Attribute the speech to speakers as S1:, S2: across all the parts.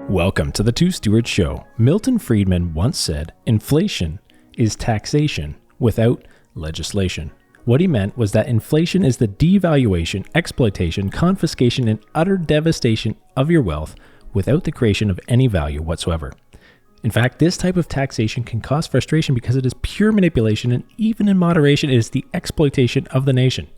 S1: Welcome to the Two Stewards Show. Milton Friedman once said, "Inflation is taxation without legislation." What he meant was that inflation is the devaluation, exploitation, confiscation, and utter devastation of your wealth without the creation of any value whatsoever. In fact, this type of taxation can cause frustration because it is pure manipulation, and even in moderation, it is the exploitation of the nation.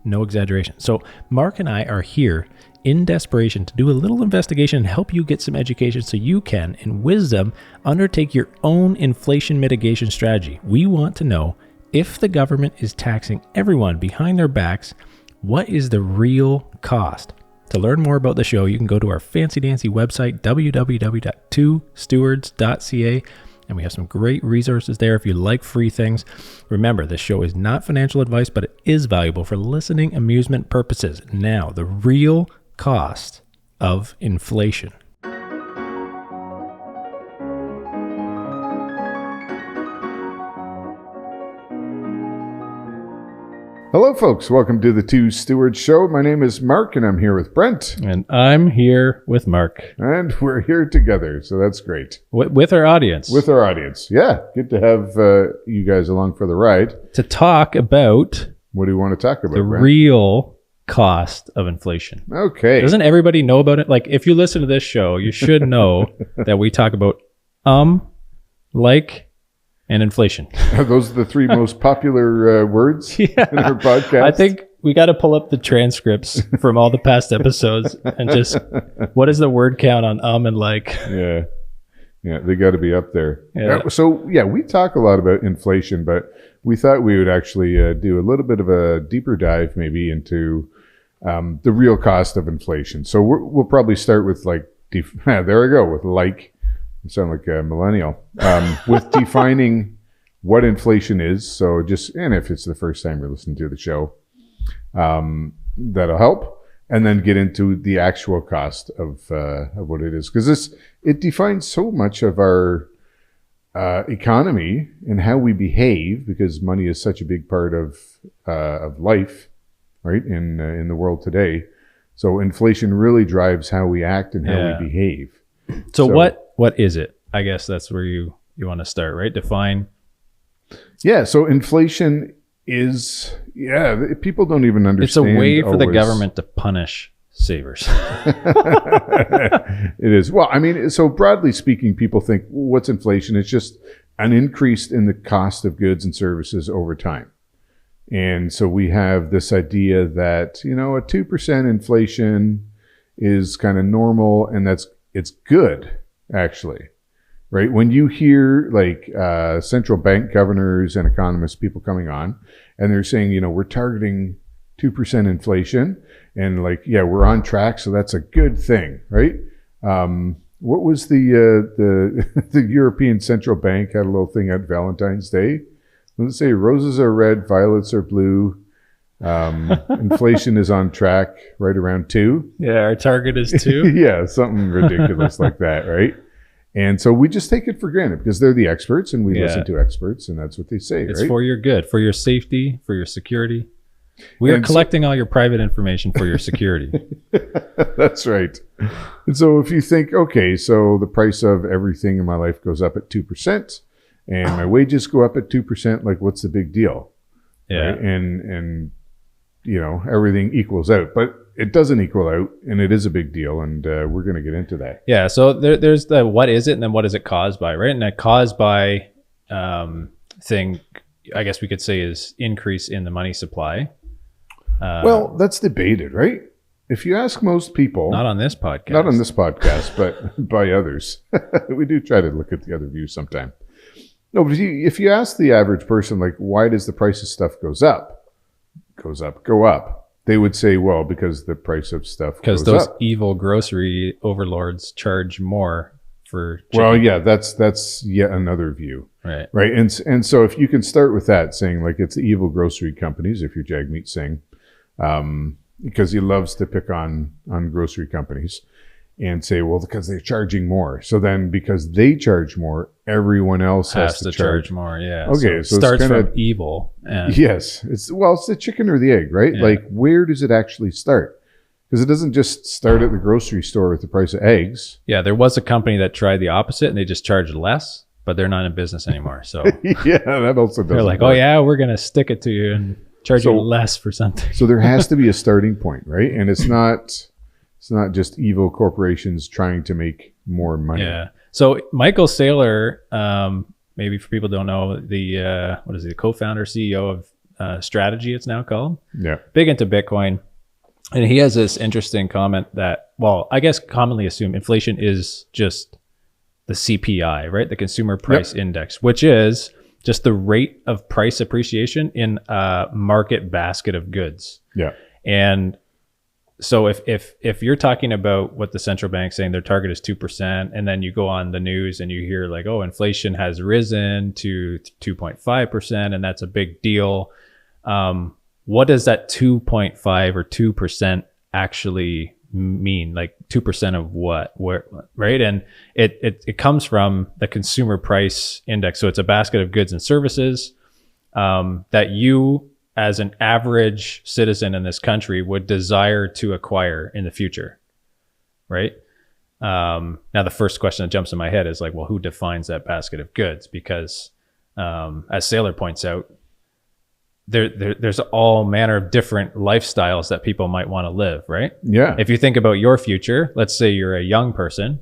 S1: No exaggeration. So Mark and I are here in desperation to do a little investigation and help you get some education so you can, in wisdom, undertake your own inflation mitigation strategy. We want to know, if the government is taxing everyone behind their backs, what is the real cost? To learn more about the show, you can go to our fancy-dancy website, www.twostewards.ca, and we have some great resources there if you like free things. Remember, this show is not financial advice, but it is valuable for listening amusement purposes. Now, the real cost of inflation.
S2: Hello, folks. Welcome to the Two Stewards Show. My name is Mark, and I'm here with Brent.
S1: And I'm here with Mark.
S2: And we're here together, so that's great.
S1: With our audience.
S2: With our audience. Yeah, good to have you guys along for the ride.
S1: To talk about...
S2: What do you want to talk about,
S1: the
S2: Brent?
S1: Real cost of inflation.
S2: Okay.
S1: Doesn't everybody know about it? Like, if you listen to this show, you should know that we talk about and inflation.
S2: Those are the three most popular words in our podcast.
S1: I think we got to pull up the transcripts from all the past episodes and just, what is the word count on and like?
S2: Yeah, they got to be up there.
S1: Yeah.
S2: So, we talk a lot about inflation, but we thought we would actually do a little bit of a deeper dive maybe into the real cost of inflation. So we'll probably start with there I go, with you sound like a millennial, with defining what inflation is. So and if it's the first time you're listening to the show, that'll help. And then get into the actual cost of what it is. Because it defines so much of our economy and how we behave, because money is such a big part of life, right, in the world today. So inflation really drives how we act and how we behave.
S1: So what is it? I guess that's where you want to start, right? Define.
S2: Yeah. So inflation is, people don't even understand.
S1: It's a way for the government to punish savers.
S2: It is. Well, I mean, so broadly speaking, people think, what's inflation? It's just an increase in the cost of goods and services over time. And so we have this idea that, a 2% inflation is kind of normal, and it's good, actually, right? When you hear central bank governors and economists, people coming on, and they're saying, we're targeting 2% inflation, and we're on track, so that's a good thing, right? What was the European Central Bank had a little thing at Valentine's Day? Let's say roses are red, violets are blue. Inflation is on track right around 2.
S1: Yeah, our target is 2.
S2: Yeah, something ridiculous like that, right? And so we just take it for granted because they're the experts, and we listen to experts, and that's what they say,
S1: it's
S2: right?
S1: For your good, for your safety, for your security. We are collecting all your private information for your security.
S2: That's right. And so if you think, okay, so the price of everything in my life goes up at 2%, and my wages go up at 2%, what's the big deal?
S1: Yeah.
S2: Right? And everything equals out, but it doesn't equal out, and it is a big deal, and we're going to get into that.
S1: Yeah. So there's the what is it, and then what is it caused by, right? And that caused by thing, I guess we could say, is increase in the money supply.
S2: Well, that's debated, right? If you ask most people,
S1: not on this podcast,
S2: but by others, we do try to look at the other views sometime. No, but if you ask the average person, why does the price of stuff go up? They would say, well, because the price of stuff goes up.
S1: Because those evil grocery overlords charge more for chicken.
S2: Well, yeah, that's yet another view.
S1: Right.
S2: Right. And so if you can start with that, saying it's the evil grocery companies, if you're Jagmeet Singh, because he loves to pick on grocery companies and say, well, because they're charging more. So then because they charge more, everyone else has to charge
S1: more. Yeah.
S2: Okay.
S1: So it starts from evil.
S2: Yes. It's the chicken or the egg, right?
S1: Yeah.
S2: Where does it actually start? Because it doesn't just start at the grocery store with the price of eggs.
S1: Yeah, there was a company that tried the opposite and they just charged less, but they're not in business anymore. So
S2: Yeah, that also doesn't
S1: they're like,
S2: work.
S1: oh yeah, we're going to stick it to you and charge you less for something.
S2: So there has to be a starting point, right? And it's not just evil corporations trying to make more money.
S1: Yeah. So Michael Saylor, maybe for people who don't know, the what is he, the co-founder, CEO of Strategy, it's now called.
S2: Yeah.
S1: Big into Bitcoin. And he has this interesting comment that, well, I guess commonly assumed inflation is just the CPI, right? The Consumer Price Index, which is just the rate of price appreciation in a market basket of goods.
S2: Yeah.
S1: And so if you're talking about what the central bank's saying their target is 2%, and then you go on the news and you hear like, oh, inflation has risen to 2.5%, and that's a big deal. What does that 2.5 or 2% actually mean? Like 2% of what? Where, right? And it comes from the Consumer Price Index. So it's a basket of goods and services that you, as an average citizen in this country, would desire to acquire in the future, right? Now, the first question that jumps in my head is like, well, who defines that basket of goods? Because as Saylor points out, there's all manner of different lifestyles that people might want to live, right?
S2: Yeah.
S1: If you think about your future, let's say you're a young person,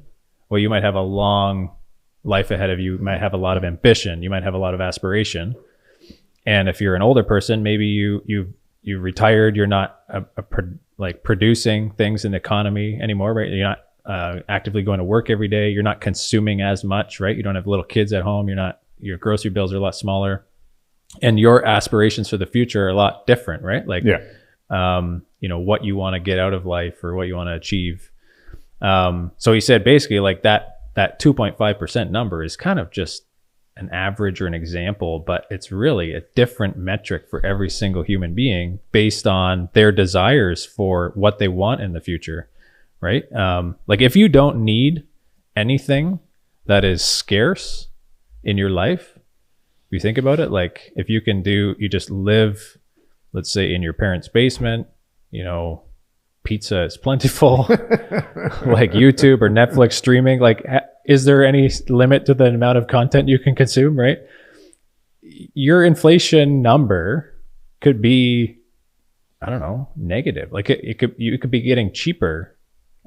S1: well, you might have a long life ahead of you. You might have a lot of ambition. You might have a lot of aspiration. And if you're an older person, maybe you retired, you're not producing things in the economy anymore, right? You're not actively going to work every day. You're not consuming as much, right? You don't have little kids at home. Your grocery bills are a lot smaller. And your aspirations for the future are a lot different, right? Like, what you want to get out of life or what you want to achieve. So he said basically like that 2.5% number is kind of just an average or an example, but it's really a different metric for every single human being based on their desires for what they want in the future, right? Like if you don't need anything that is scarce in your life, if you think about it, like if you just live, let's say in your parents' basement, pizza is plentiful, like YouTube or Netflix streaming, like is there any limit to the amount of content you can consume, right? Your inflation number could be, I don't know, negative. Like you could be getting cheaper,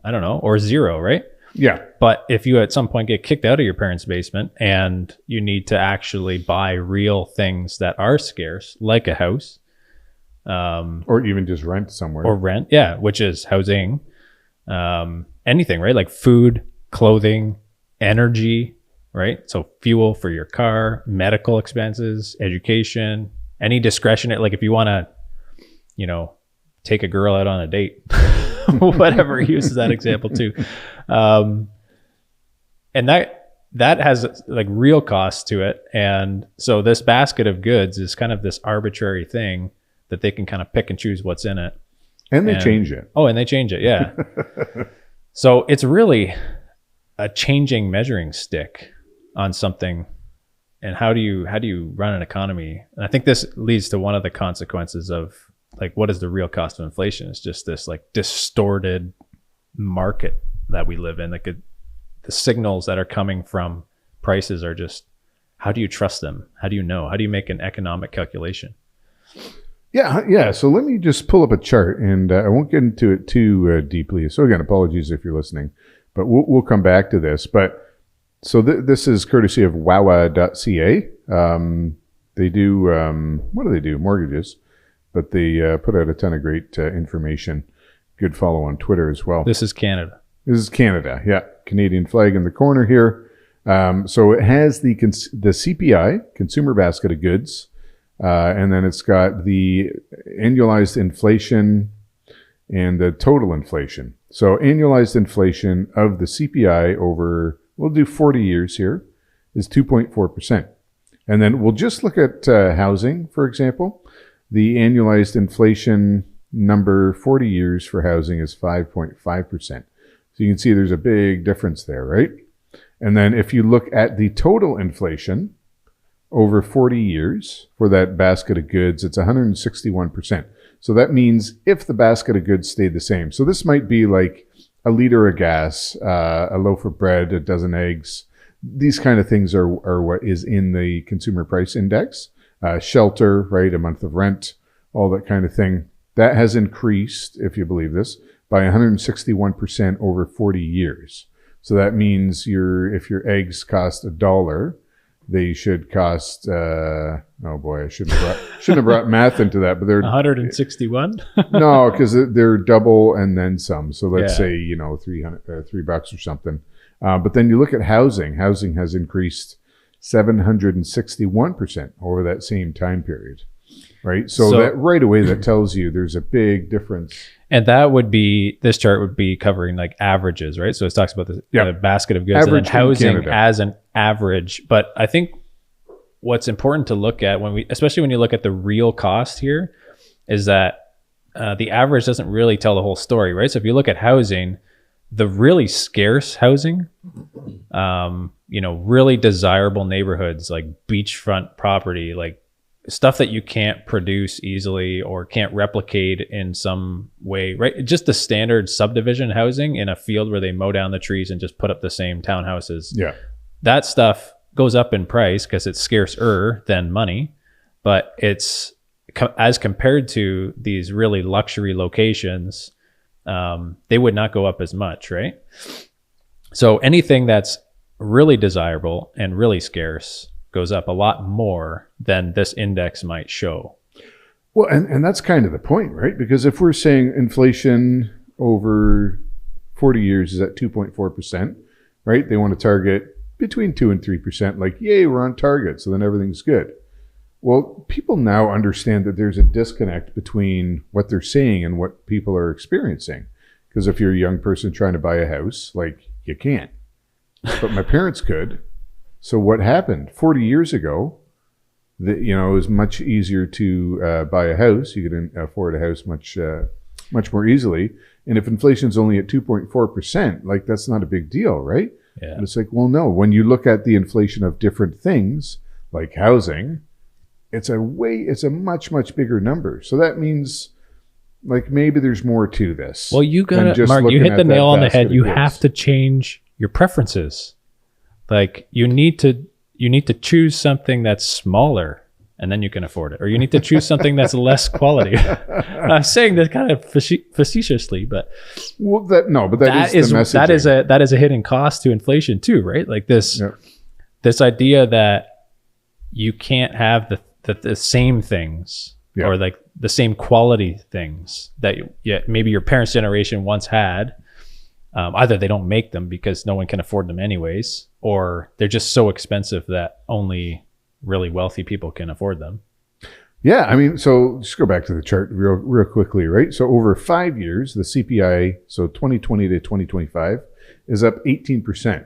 S1: I don't know, or zero, right?
S2: Yeah.
S1: But if you at some point get kicked out of your parents' basement and you need to actually buy real things that are scarce, like a house,
S2: or even just rent somewhere,
S1: or rent, yeah, which is housing, anything, right? Like food, clothing, energy, right? So fuel for your car, medical expenses, education, any discretionary, like if you want to, take a girl out on a date, whatever, he uses that example too. And that has like real costs to it. And so this basket of goods is kind of this arbitrary thing that they can kind of pick and choose what's in it.
S2: And they change it.
S1: Oh, and they change it. Yeah. So it's really a changing measuring stick on something. And how do you run an economy? And I think this leads to one of the consequences of like, what is the real cost of inflation? It's just this like distorted market that we live in. Like the signals that are coming from prices are just, how do you trust them? How do you know? How do you make an economic calculation?
S2: Yeah. So let me just pull up a chart, and I won't get into it too deeply. So again, apologies if you're listening, but we'll come back to this. But so this is courtesy of wawa.ca. They do, what do they do? Mortgages, but they put out a ton of great information. Good follow on Twitter as well.
S1: This is Canada.
S2: This is Canada. Yeah. Canadian flag in the corner here. So it has the CPI, Consumer Basket of Goods, and then it's got the annualized inflation and the total inflation. So annualized inflation of the CPI over, we'll do 40 years here, is 2.4%. And then we'll just look at housing, for example. The annualized inflation number 40 years for housing is 5.5%. So you can see there's a big difference there, right? And then if you look at the total inflation over 40 years for that basket of goods, it's 161%. So that means if the basket of goods stayed the same. So this might be like a liter of gas, a loaf of bread, a dozen eggs. These kind of things are what is in the consumer price index. Shelter, right? A month of rent, all that kind of thing. That has increased, if you believe this, by 161% over 40 years. So that means if your eggs cost $1, they should cost, oh boy, I shouldn't have brought math into that, but they're
S1: 161.
S2: No, because they're double and then some. So let's say, $3 or something. But then you look at housing. Housing has increased 761% over that same time period, right? So that right away, that tells you there's a big difference.
S1: And this chart would be covering like averages, right? So it talks about the basket of goods
S2: Average
S1: and then housing
S2: in Canada
S1: as an average. But I think what's important to look at especially when you look at the real cost here, is that the average doesn't really tell the whole story, right? So if you look at housing, the really scarce housing, really desirable neighborhoods like beachfront property, like stuff that you can't produce easily or can't replicate in some way, right? Just the standard subdivision housing in a field where they mow down the trees and just put up the same townhouses.
S2: Yeah.
S1: That stuff goes up in price because it's scarcer than money, but it's as compared to these really luxury locations, they would not go up as much, right? So anything that's really desirable and really scarce goes up a lot more than this index might show.
S2: Well, and that's kind of the point, right? Because if we're saying inflation over 40 years is at 2.4%, right? They want to target between 2 and 3%, like, yay, we're on target, so then everything's good. Well, people now understand that there's a disconnect between what they're saying and what people are experiencing. Because if you're a young person trying to buy a house, like, you can't. But my parents could. So what happened 40 years ago, it was much easier to buy a house. You could afford a house much more easily. And if inflation's only at 2.4%, like, that's not a big deal, right?
S1: Yeah.
S2: And it's like, well, no, when you look at the inflation of different things like housing, it's a much, much bigger number. So that means, like, maybe there's more to this.
S1: Well, Mark, you hit the nail on the head. You have to change your preferences. Like, you need to choose something that's smaller and then you can afford it. Or you need to choose something that's less quality. I'm saying that kind of facetiously, but
S2: that is the messaging.
S1: That is a hidden cost to inflation too, right? Like this idea that you can't have the same things or like the same quality things that maybe your parents' generation once had. Either they don't make them because no one can afford them anyways, or they're just so expensive that only really wealthy people can afford them.
S2: Yeah, I mean, so just go back to the chart real quickly, right? So over 5 years, the CPI, so 2020 to 2025, is up 18%,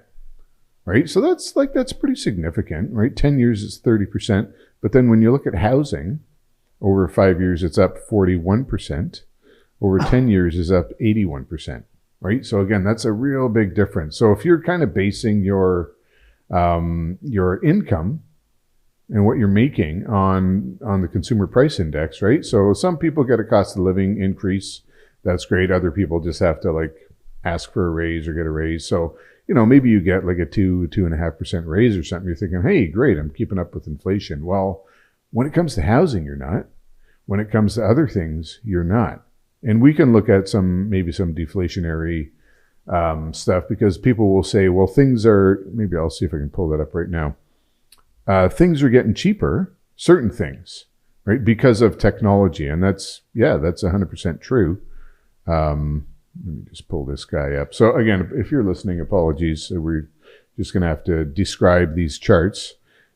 S2: right? So that's pretty significant, right? 10 years is 30%. But then when you look at housing, over 5 years, it's up 41%. Over 10 years is up 81%, right? So again, that's a real big difference. So if you're kind of basing your income and what you're making on the consumer price index, right? So some people get a cost of living increase. That's great. Other people just have to like ask for a raise or get a raise. So, maybe you get like a 2.5% raise or something. You're thinking, hey, great, I'm keeping up with inflation. Well, when it comes to housing, you're not. When it comes to other things, you're not. And we can look at maybe some deflationary stuff, because people will say, well, maybe I'll see if I can pull that up right now. Things are getting cheaper, certain things, right? Because of technology. And that's 100% true. Let me just pull this guy up. So again, if you're listening, apologies. We're just going to have to describe these charts.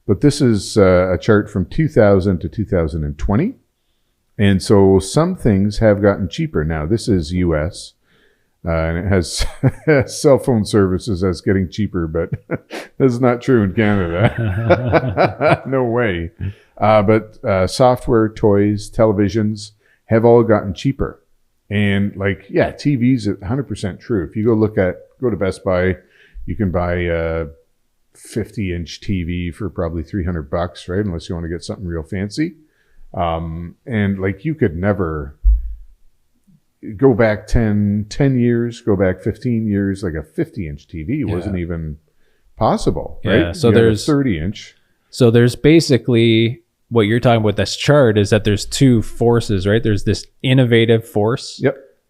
S2: But this is a chart from 2000 to 2020. And so some things have gotten cheaper. Now, this is US. And it has cell phone services as getting cheaper, but that's not true in Canada. No way. But software, toys, televisions have all gotten cheaper. And TVs, 100% true. If you go to Best Buy, you can buy a 50-inch TV for probably $300, right? Unless you want to get something real fancy. And you could never go back 10 years, go back 15 years, like a 50-inch TV wasn't even possible, right?
S1: Yeah, so there's
S2: 30-inch.
S1: So there's basically what you're talking about. This chart is that there's two forces, right? There's this innovative force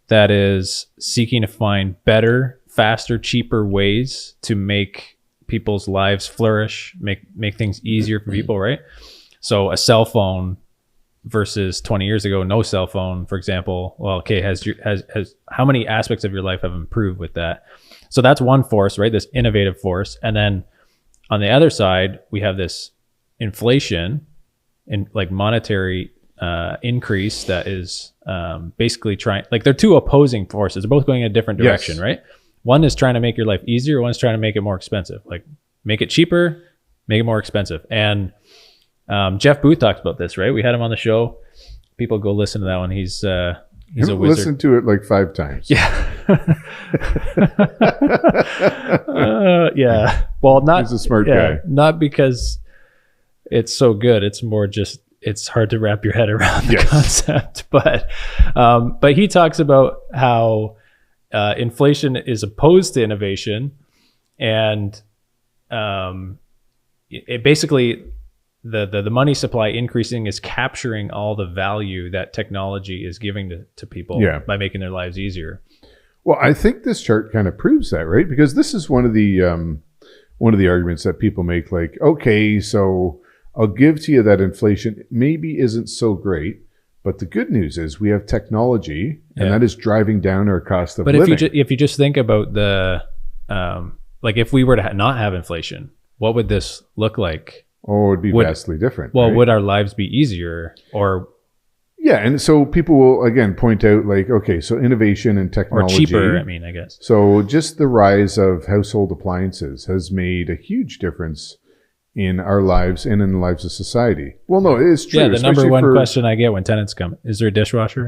S1: that is seeking to find better, faster, cheaper ways to make people's lives flourish, make things easier for people, right? So a cell phone versus 20 years ago, no cell phone, for example. Well, okay, has how many aspects of your life have improved with that? So that's one force, right? This innovative force. And then on the other side, we have this inflation and like monetary increase that is basically trying, like they're two opposing forces. They're both going in a different direction, right? One is trying to make your life easier. One's trying to make it more expensive. Like make it cheaper, make it more expensive. And Jeff Booth talks about this, right? We had him on the show. People go listen to that one. He's a wizard.
S2: Listen to it like 5 times.
S1: Yeah. Yeah. Well,
S2: he's a smart guy.
S1: Not because it's so good. It's more just, it's hard to wrap your head around the concept. But he talks about how inflation is opposed to innovation, and it basically the money supply increasing is capturing all the value that technology is giving to people by making their lives easier.
S2: Well, I think this chart kind of proves that, right? Because this is one of the arguments that people make, like, okay, so I'll give to you that inflation maybe isn't so great, but the good news is we have technology, and that is driving down our cost of living.
S1: But if you just think about the like, if we were to not have inflation, what would this look like?
S2: Oh, it would be vastly different.
S1: Well,
S2: right?
S1: Would our lives be easier, or?
S2: Yeah, and so people will again point out, like, okay, so innovation and technology,
S1: or cheaper. I mean, I guess.
S2: So just the rise of household appliances has made a huge difference in our lives and in the lives of society. Well, no, it is true.
S1: Yeah, the number one question I get when tenants come, is there a dishwasher?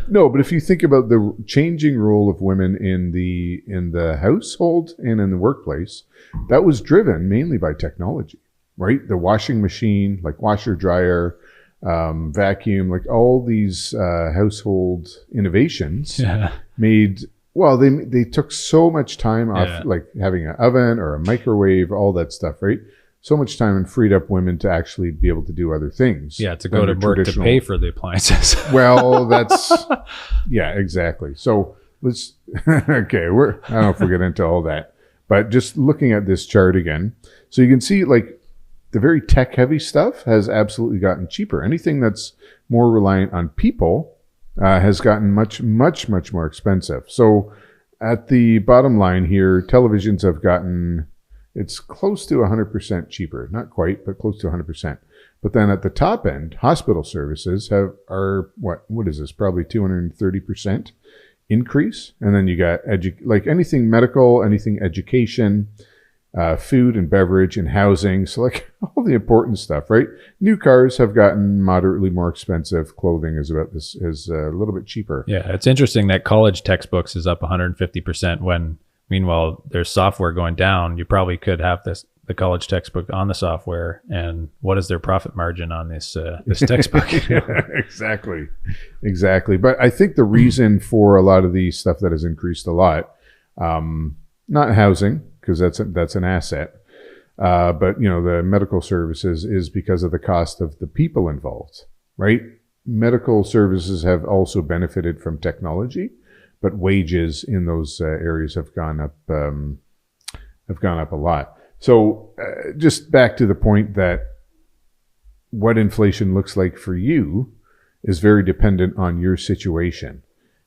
S2: No, but if you think about the changing role of women in the household and in the workplace, that was driven mainly by technology, right? The washing machine, like washer, dryer, vacuum, like all these household innovations made... Well, they took so much time off, like having an oven or a microwave, all that stuff, right? So much time, and freed up women to actually be able to do other things.
S1: Yeah, to go to work to pay for the appliances.
S2: Well, that's... Yeah, exactly. So let's... Okay, I don't know if we'll get into all that. But just looking at this chart again, so you can see, like, the very tech-heavy stuff has absolutely gotten cheaper. Anything that's more reliant on people has gotten much, much, much more expensive. So at the bottom line here, televisions have gotten, it's close to 100% cheaper. Not quite, but close to 100%. But then at the top end, hospital services are what is this? Probably 230% increase. And then you got like anything medical, anything education, food and beverage and housing. So like all the important stuff, right? New cars have gotten moderately more expensive. Clothing is a little bit cheaper.
S1: Yeah, it's interesting that college textbooks is up 150% when meanwhile there's software going down. You probably could have the college textbook on the software, and what is their profit margin on this textbook?
S2: Yeah, exactly. But I think the reason for a lot of the stuff that has increased a lot, not housing, because that's an asset. But the medical services is because of the cost of the people involved, right? Medical services have also benefited from technology, but wages in those areas have gone up a lot. So just back to the point that what inflation looks like for you is very dependent on your situation.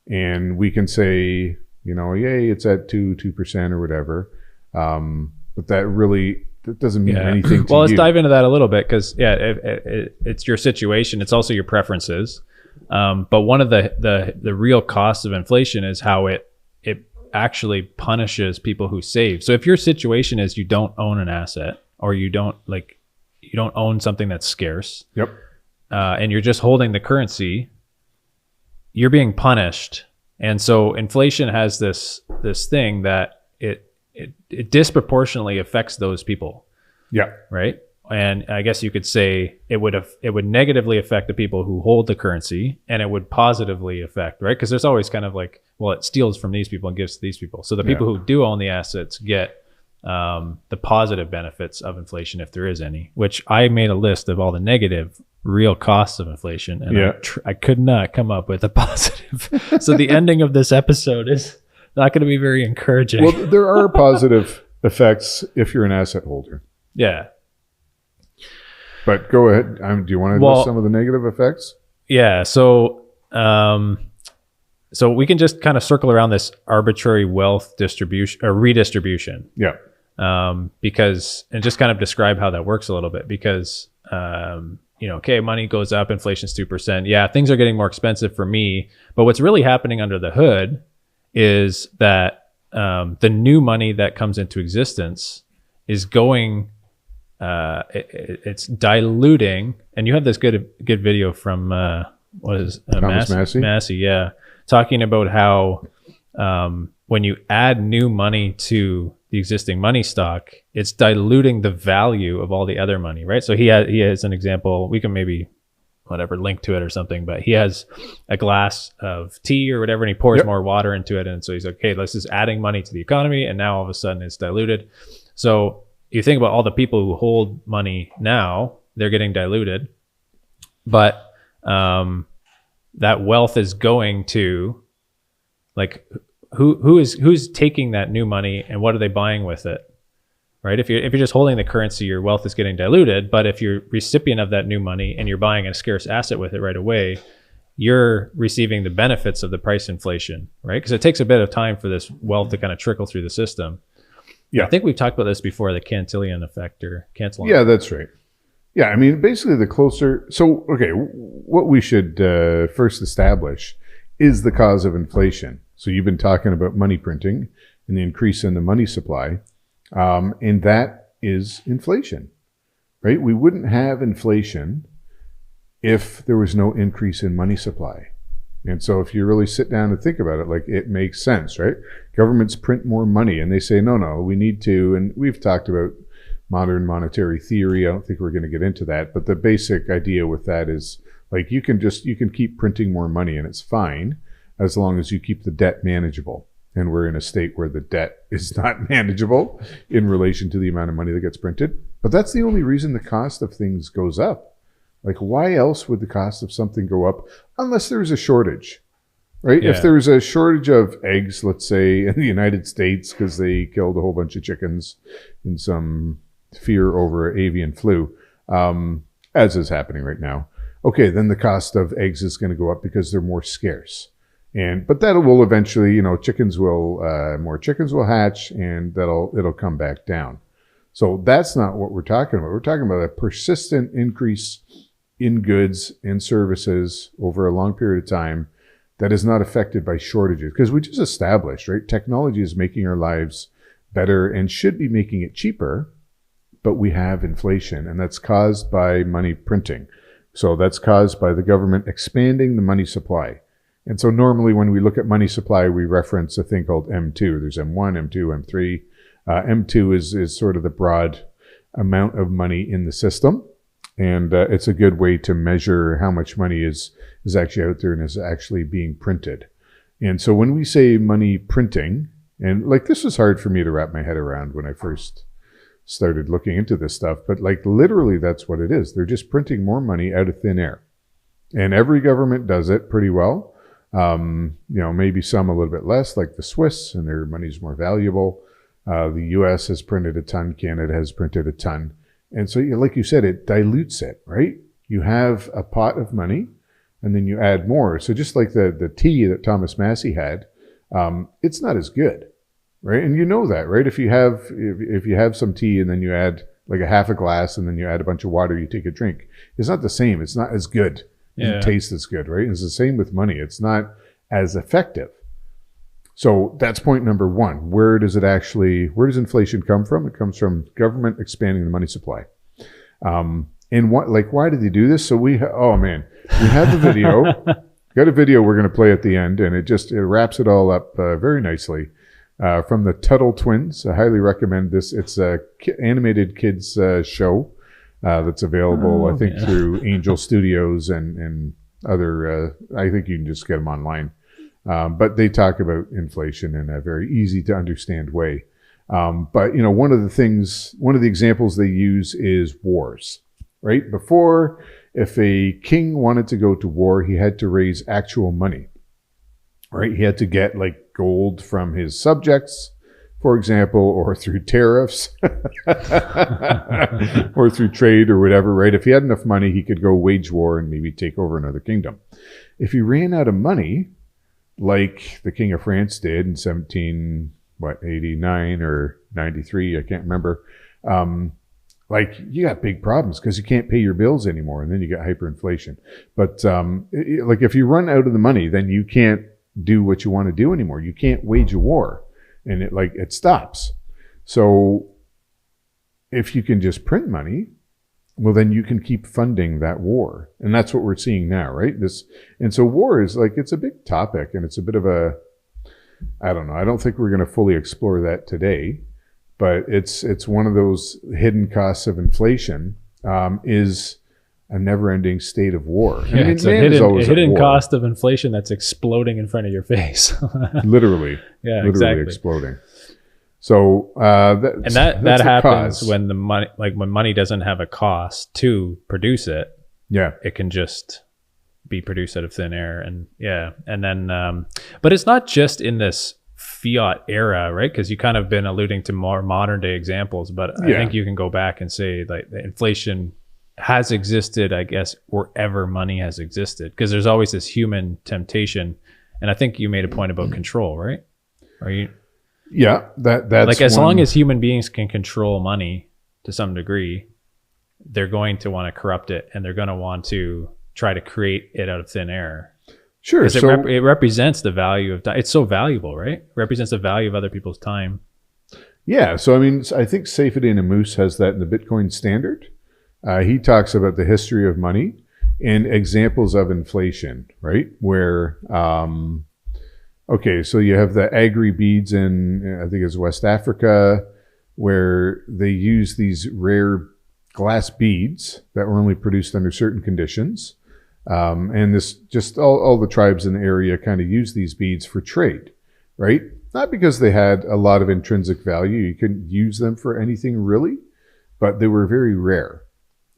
S2: And we can say, yay, it's at 2% or whatever. But that doesn't mean anything to you.
S1: Well, let's dive into that a little bit, because it's your situation. It's also your preferences. But one of the real costs of inflation is how it actually punishes people who save. So if your situation is you don't own an asset, or you don't own something that's scarce, and you're just holding the currency, you're being punished. And so inflation has this thing that it disproportionately affects those people.
S2: Yeah.
S1: Right. And I guess you could say it would negatively affect the people who hold the currency, and it would positively affect, right? Because there's always kind of like, well, it steals from these people and gives to these people. So the people who do own the assets get the positive benefits of inflation, if there is any, which I made a list of all the negative real costs of inflation, and I could not come up with a positive. So the ending of this episode is not going to be very encouraging.
S2: Well, there are positive effects if you're an asset holder.
S1: Yeah.
S2: But go ahead. Do you want to list some of the negative effects?
S1: Yeah. So we can just kind of circle around this arbitrary wealth distribution or redistribution.
S2: Yeah.
S1: Because, and just kind of describe how that works a little bit, because, okay, money goes up, inflation's 2%. Yeah, things are getting more expensive for me. But what's really happening under the hood is that the new money that comes into existence is going, it's diluting. And you have this good video from
S2: Thomas Massey?
S1: Yeah, talking about how when you add new money to the existing money stock, it's diluting the value of all the other money, right? So he has an example. We can maybe link to it or something, but he has a glass of tea or whatever, and he pours more water into it. And so he's like, okay, this is adding money to the economy, and now all of a sudden it's diluted. So you think about all the people who hold money now, they're getting diluted, but that wealth is going to, like, who's taking that new money, and what are they buying with it, right? If you're just holding the currency, your wealth is getting diluted. But if you're recipient of that new money and you're buying a scarce asset with it right away, you're receiving the benefits of the price inflation, right? Because it takes a bit of time for this wealth to kind of trickle through the system. Yeah, I think we've talked about this before, the Cantillon effect or Cantillon.
S2: Yeah, that's right. Yeah, I mean, basically the closer. So, okay, what we should first establish is the cause of inflation. So you've been talking about money printing and the increase in the money supply, and that is inflation, right? We wouldn't have inflation if there was no increase in money supply. And so if you really sit down and think about it, like, it makes sense, right? Governments print more money and they say, no, we need to, and we've talked about modern monetary theory. I don't think we're going to get into that, but the basic idea with that is, like, you can keep printing more money and it's fine as long as you keep the debt manageable. And we're in a state where the debt is not manageable in relation to the amount of money that gets printed. But that's the only reason the cost of things goes up. Like, why else would the cost of something go up unless there's a shortage, right?
S1: Yeah.
S2: If there's a shortage of eggs, let's say in the United States, because they killed a whole bunch of chickens in some fear over avian flu, as is happening right now. Okay, then the cost of eggs is going to go up because they're more scarce. But that will eventually, more chickens will hatch, and it'll come back down. So that's not what we're talking about. We're talking about a persistent increase in goods and services over a long period of time that is not affected by shortages. Because we just established, right? Technology is making our lives better and should be making it cheaper, but we have inflation, and that's caused by money printing. So that's caused by the government expanding the money supply. And so normally when we look at money supply, we reference a thing called M2. There's M1, M2, M3. M2 is sort of the broad amount of money in the system. And it's a good way to measure how much money is actually out there and is actually being printed. And so when we say money printing, and like, this was hard for me to wrap my head around when I first started looking into this stuff, but like, literally that's what it is. They're just printing more money out of thin air. And every government does it pretty well. Maybe some a little bit less, like the Swiss, and their money's more valuable. The US has printed a ton. Canada has printed a ton. And so, like you said, it dilutes it, right? You have a pot of money and then you add more. So just like the tea that Thomas Massey had, it's not as good, right? And you know that, right? If you have some tea and then you add like a half a glass and then you add a bunch of water, you take a drink, it's not the same. It's not as good. It doesn't taste as good, right? It's the same with money. It's not as effective. So that's point number one. Where does inflation come from? It comes from government expanding the money supply. And why did they do this? So we have the video. Got a video we're going to play at the end, and it wraps it all up very nicely. From the Tuttle twins. I highly recommend this. It's a animated kids show. that's available, I think,
S1: yeah.
S2: through Angel Studios and other. I think you can just get them online. But they talk about inflation in a very easy to understand way. But one of the examples they use is wars, right? Before, if a king wanted to go to war, he had to raise actual money, right? He had to get like gold from his subjects, for example, or through tariffs or through trade or whatever, right? If he had enough money, he could go wage war and maybe take over another kingdom. If he ran out of money, like the King of France did in 89 or 93, I can't remember. Like you got big problems because you can't pay your bills anymore, and then you get hyperinflation. But like if you run out of the money, then you can't do what you want to do anymore. You can't wage a war, and it stops. So if you can just print money, well, then you can keep funding that war. And that's what we're seeing now, right? And so war is like, it's a big topic, and it's a bit of a, I don't know. I don't think we're going to fully explore that today, but it's one of those hidden costs of inflation, is a never-ending state of war.
S1: Yeah, it's a hidden cost of inflation that's exploding in front of your face.
S2: Literally.
S1: Yeah,
S2: literally
S1: exactly.
S2: Exploding. So
S1: that happens when the money, like when money doesn't have a cost to produce it.
S2: Yeah,
S1: it can just be produced out of thin air, and then but it's not just in this fiat era, right? Because you kind of been alluding to more modern day examples, but I think you can go back and say like the inflation has existed, I guess, wherever money has existed, because there's always this human temptation, and I think you made a point about control, right? Are you?
S2: Yeah, that's
S1: like as long as human beings can control money to some degree, they're going to want to corrupt it, and they're going to want to try to create it out of thin air.
S2: Sure.
S1: So it represents the value of time. It's so valuable, right? It represents the value of other people's time.
S2: Yeah. So, I mean, I think Seyfedin Amous has that in the Bitcoin Standard. He talks about the history of money and examples of inflation, right? Where, okay, so you have the agri beads in, I think it's West Africa, where they use these rare glass beads that were only produced under certain conditions. And this just all the tribes in the area kind of use these beads for trade, right? Not because they had a lot of intrinsic value. You couldn't use them for anything really, but they were very rare.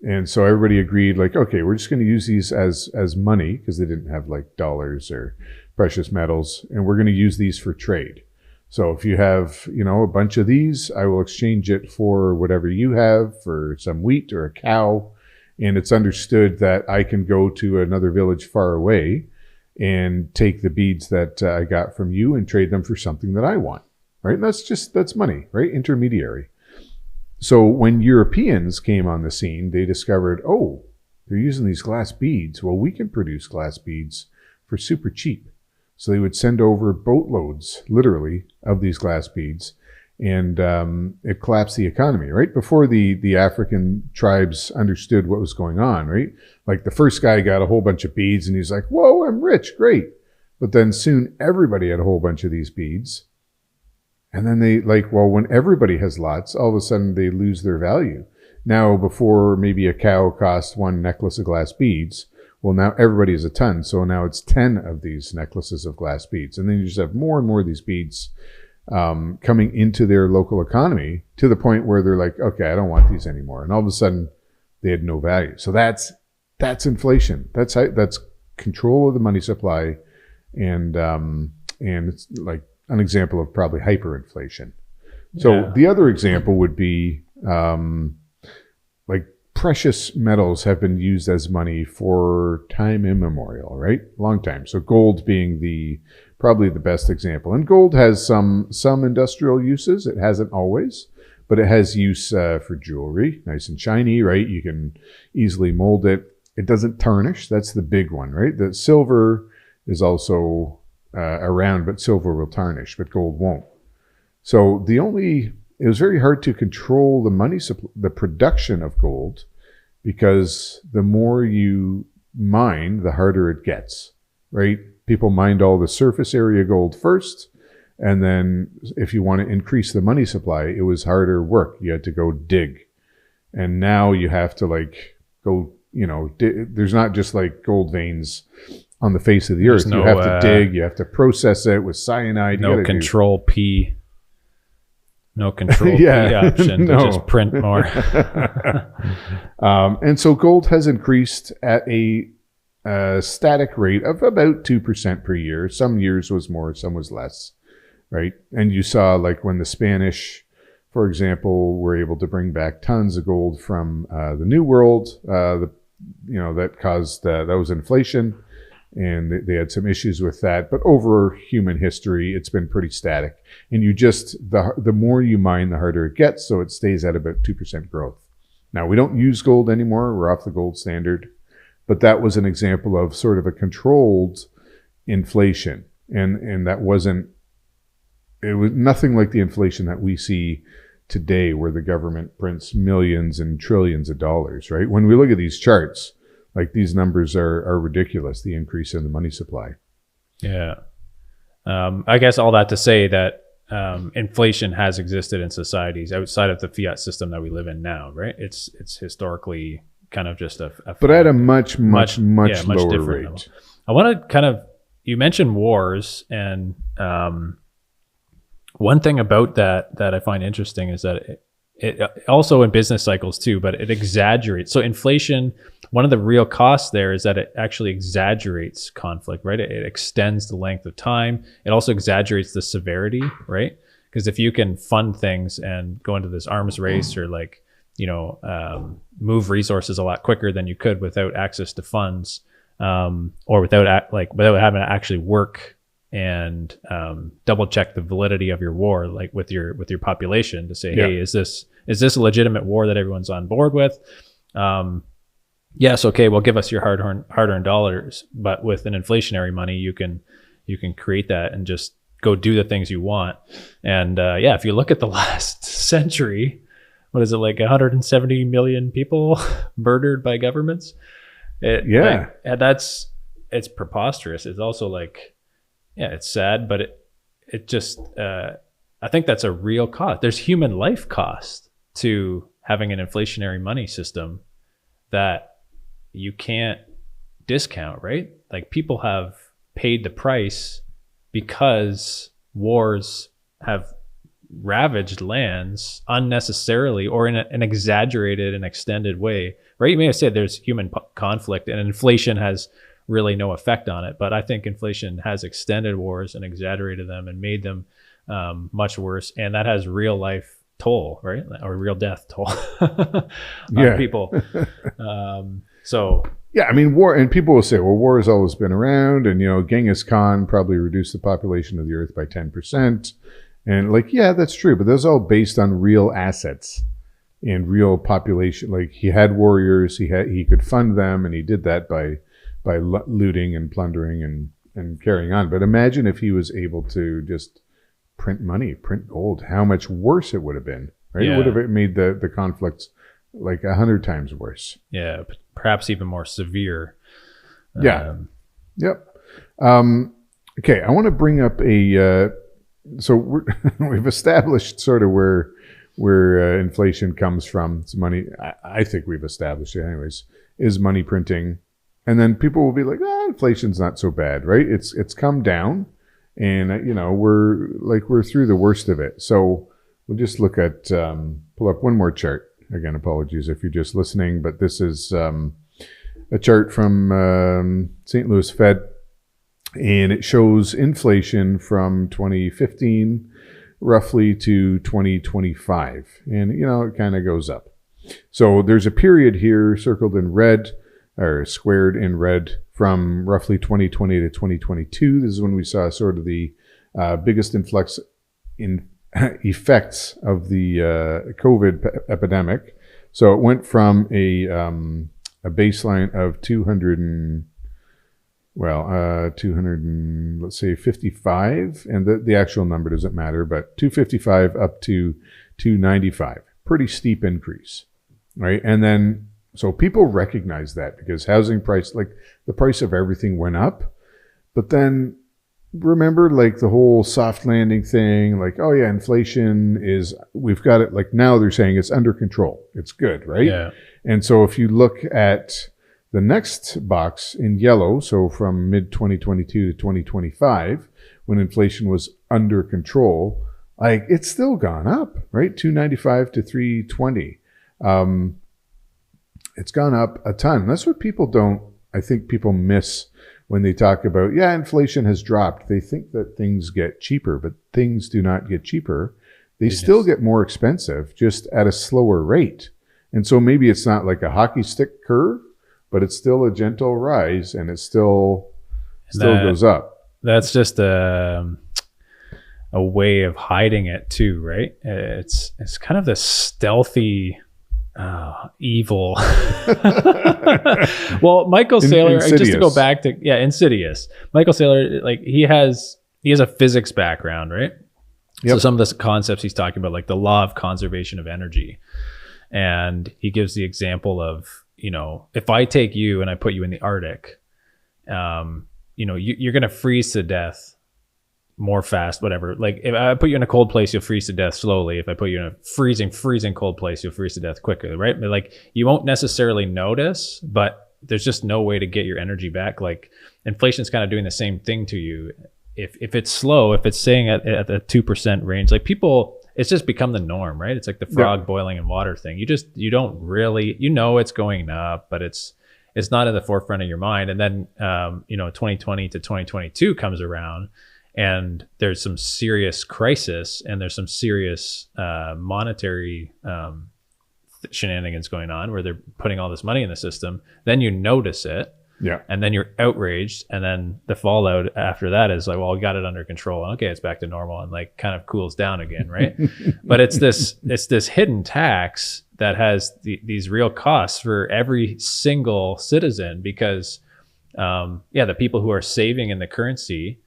S2: And so everybody agreed, like, okay, we're just going to use these as money, because they didn't have like dollars or precious metals, and we're going to use these for trade. So if you have, a bunch of these, I will exchange it for whatever you have, for some wheat or a cow. And it's understood that I can go to another village far away and take the beads that I got from you and trade them for something that I want, right? And that's money, right? Intermediary. So when Europeans came on the scene, they discovered, oh, they're using these glass beads. Well, we can produce glass beads for super cheap. So they would send over boatloads, literally, of these glass beads, and it collapsed the economy, right? Before the African tribes understood what was going on, right? Like the first guy got a whole bunch of beads, and he's like, whoa, I'm rich, great. But then soon everybody had a whole bunch of these beads. And then when everybody has lots, all of a sudden they lose their value. Now, before maybe a cow cost one necklace of glass beads, well, now everybody has a ton. So now it's 10 of these necklaces of glass beads. And then you just have more and more of these beads coming into their local economy, to the point where they're like, okay, I don't want these anymore. And all of a sudden they had no value. So that's inflation. That's control of the money supply. And it's like an example of probably hyperinflation. So the other example would be, like precious metals have been used as money for time immemorial, right? Long time. So gold being probably the best example. And gold has some industrial uses. It hasn't always, but it has use for jewelry, nice and shiny, right? You can easily mold it. It doesn't tarnish. That's the big one, right? The silver is also around, but silver will tarnish, but gold won't. So it was very hard to control the money supply, the production of gold, because the more you mine, the harder it gets, right? People mined all the surface area gold first, and then if you want to increase the money supply, it was harder work. You had to go dig. And now you have to like go, there's not just like gold veins on the face of the earth. You have to dig, you have to process it with cyanide.
S1: No control P. No control P option to just print more.
S2: And so gold has increased at a static rate of about 2% per year. Some years was more, some was less, right? And you saw like when the Spanish, for example, were able to bring back tons of gold from the New World, that caused, that was inflation. And they had some issues with that. But over human history, it's been pretty static. And you just, the more you mine, the harder it gets. So it stays at about 2% growth. Now, we don't use gold anymore. We're off the gold standard. But that was an example of sort of a controlled inflation. And that wasn't, it was nothing like the inflation that we see today where the government prints millions and trillions of dollars, right? When we look at these charts, like these numbers are ridiculous, the increase in the money supply.
S1: Yeah. I guess all that to say that inflation has existed in societies outside of the fiat system that we live in now, right? It's historically kind of just a
S2: but at a much lower rate.
S1: Level. I want to you mentioned wars, and one thing about that I find interesting is that it also in business cycles too, but it exaggerates. So inflation, one of the real costs there is that it actually exaggerates conflict, right? It extends the length of time. It also exaggerates the severity, right? Because if you can fund things and go into this arms race or move resources a lot quicker than you could without access to funds, or without having to actually work and double check the validity of your war, like with your population to say, hey, is this a legitimate war that everyone's on board with? Yes, okay, well, give us your hard-earned dollars, but with an inflationary money, you can create that and just go do the things you want. And if you look at the last century, what is it, like 170 million people murdered by governments? It's preposterous. It's also like, it's sad, but it just, I think that's a real cost. There's human life cost to having an inflationary money system that you can't discount, right? Like people have paid the price because wars have ravaged lands unnecessarily or in an exaggerated and extended way, right? You may have said there's human conflict and inflation has really no effect on it, but I think inflation has extended wars and exaggerated them and made them much worse, and that has real life toll, right? Or real death toll on people.
S2: I mean, war, and people will say, well, war has always been around, and Genghis Khan probably reduced the population of the earth by 10%, and that's true, but those are all based on real assets and real population. Like he had warriors, he could fund them, and he did that by looting and plundering and carrying on. But imagine if he was able to just print money, print gold, how much worse it would have been, right? It would have made the conflicts like 100 times worse.
S1: Yeah, perhaps even more severe.
S2: Yep. Okay, I want to bring up so we've established sort of where inflation comes from. It's money. I think we've established it anyways, is money printing. And then people will be like, inflation's not so bad, right? It's come down, and we're through the worst of it. So we'll just look at pull up one more chart. Again, apologies if you're just listening, but this is a chart from St. Louis Fed, and it shows inflation from 2015 roughly to 2025, and it kind of goes up. So there's a period here circled in red, or squared in red, from roughly 2020 to 2022. This is when we saw sort of the biggest influx in effects of the COVID epidemic. So it went from a baseline of 200 and let's say 55, and the actual number doesn't matter, but 255 up to 295. Pretty steep increase, right? And then so people recognize that because housing price, like the price of everything went up, but then remember like the whole soft landing thing, like, oh yeah, inflation is, we've got it, like now they're saying it's under control. It's good, right?
S1: Yeah.
S2: And so if you look at the next box in yellow, so from mid 2022 to 2025, when inflation was under control, like it's still gone up, right? 295 to 320. It's gone up a ton. That's what I think people miss when they talk about, yeah, inflation has dropped. They think that things get cheaper, but things do not get cheaper. They still get more expensive, just at a slower rate. And so maybe it's not like a hockey stick curve, but it's still a gentle rise, and it still goes up.
S1: That's just a way of hiding it too, right? It's kind of this stealthy evil. Well, Michael Saylor, just to go back to Insidious. Michael Saylor, like he has a physics background, right? Yep. So some of the concepts he's talking about, like the law of conservation of energy, and he gives the example of, if I take you and I put you in the Arctic, you're gonna freeze to death more fast, whatever. Like if I put you in a cold place, you'll freeze to death slowly. If I put you in a freezing cold place, you'll freeze to death quicker, right? But like you won't necessarily notice, but there's just no way to get your energy back. Like inflation's kind of doing the same thing to you. If it's slow, if it's staying at the 2% range, like people, it's just become the norm, right? It's like the frog boiling in water thing. You don't really, it's going up, but it's not in the forefront of your mind. And then 2020 to 2022 comes around, and there's some serious crisis, and there's some serious monetary shenanigans going on where they're putting all this money in the system. Then you notice it, and then you're outraged, and then the fallout after that is like, well, we got it under control. Okay, it's back to normal, and like kind of cools down again, right? But it's this hidden tax that has these real costs for every single citizen, because the people who are saving in the currency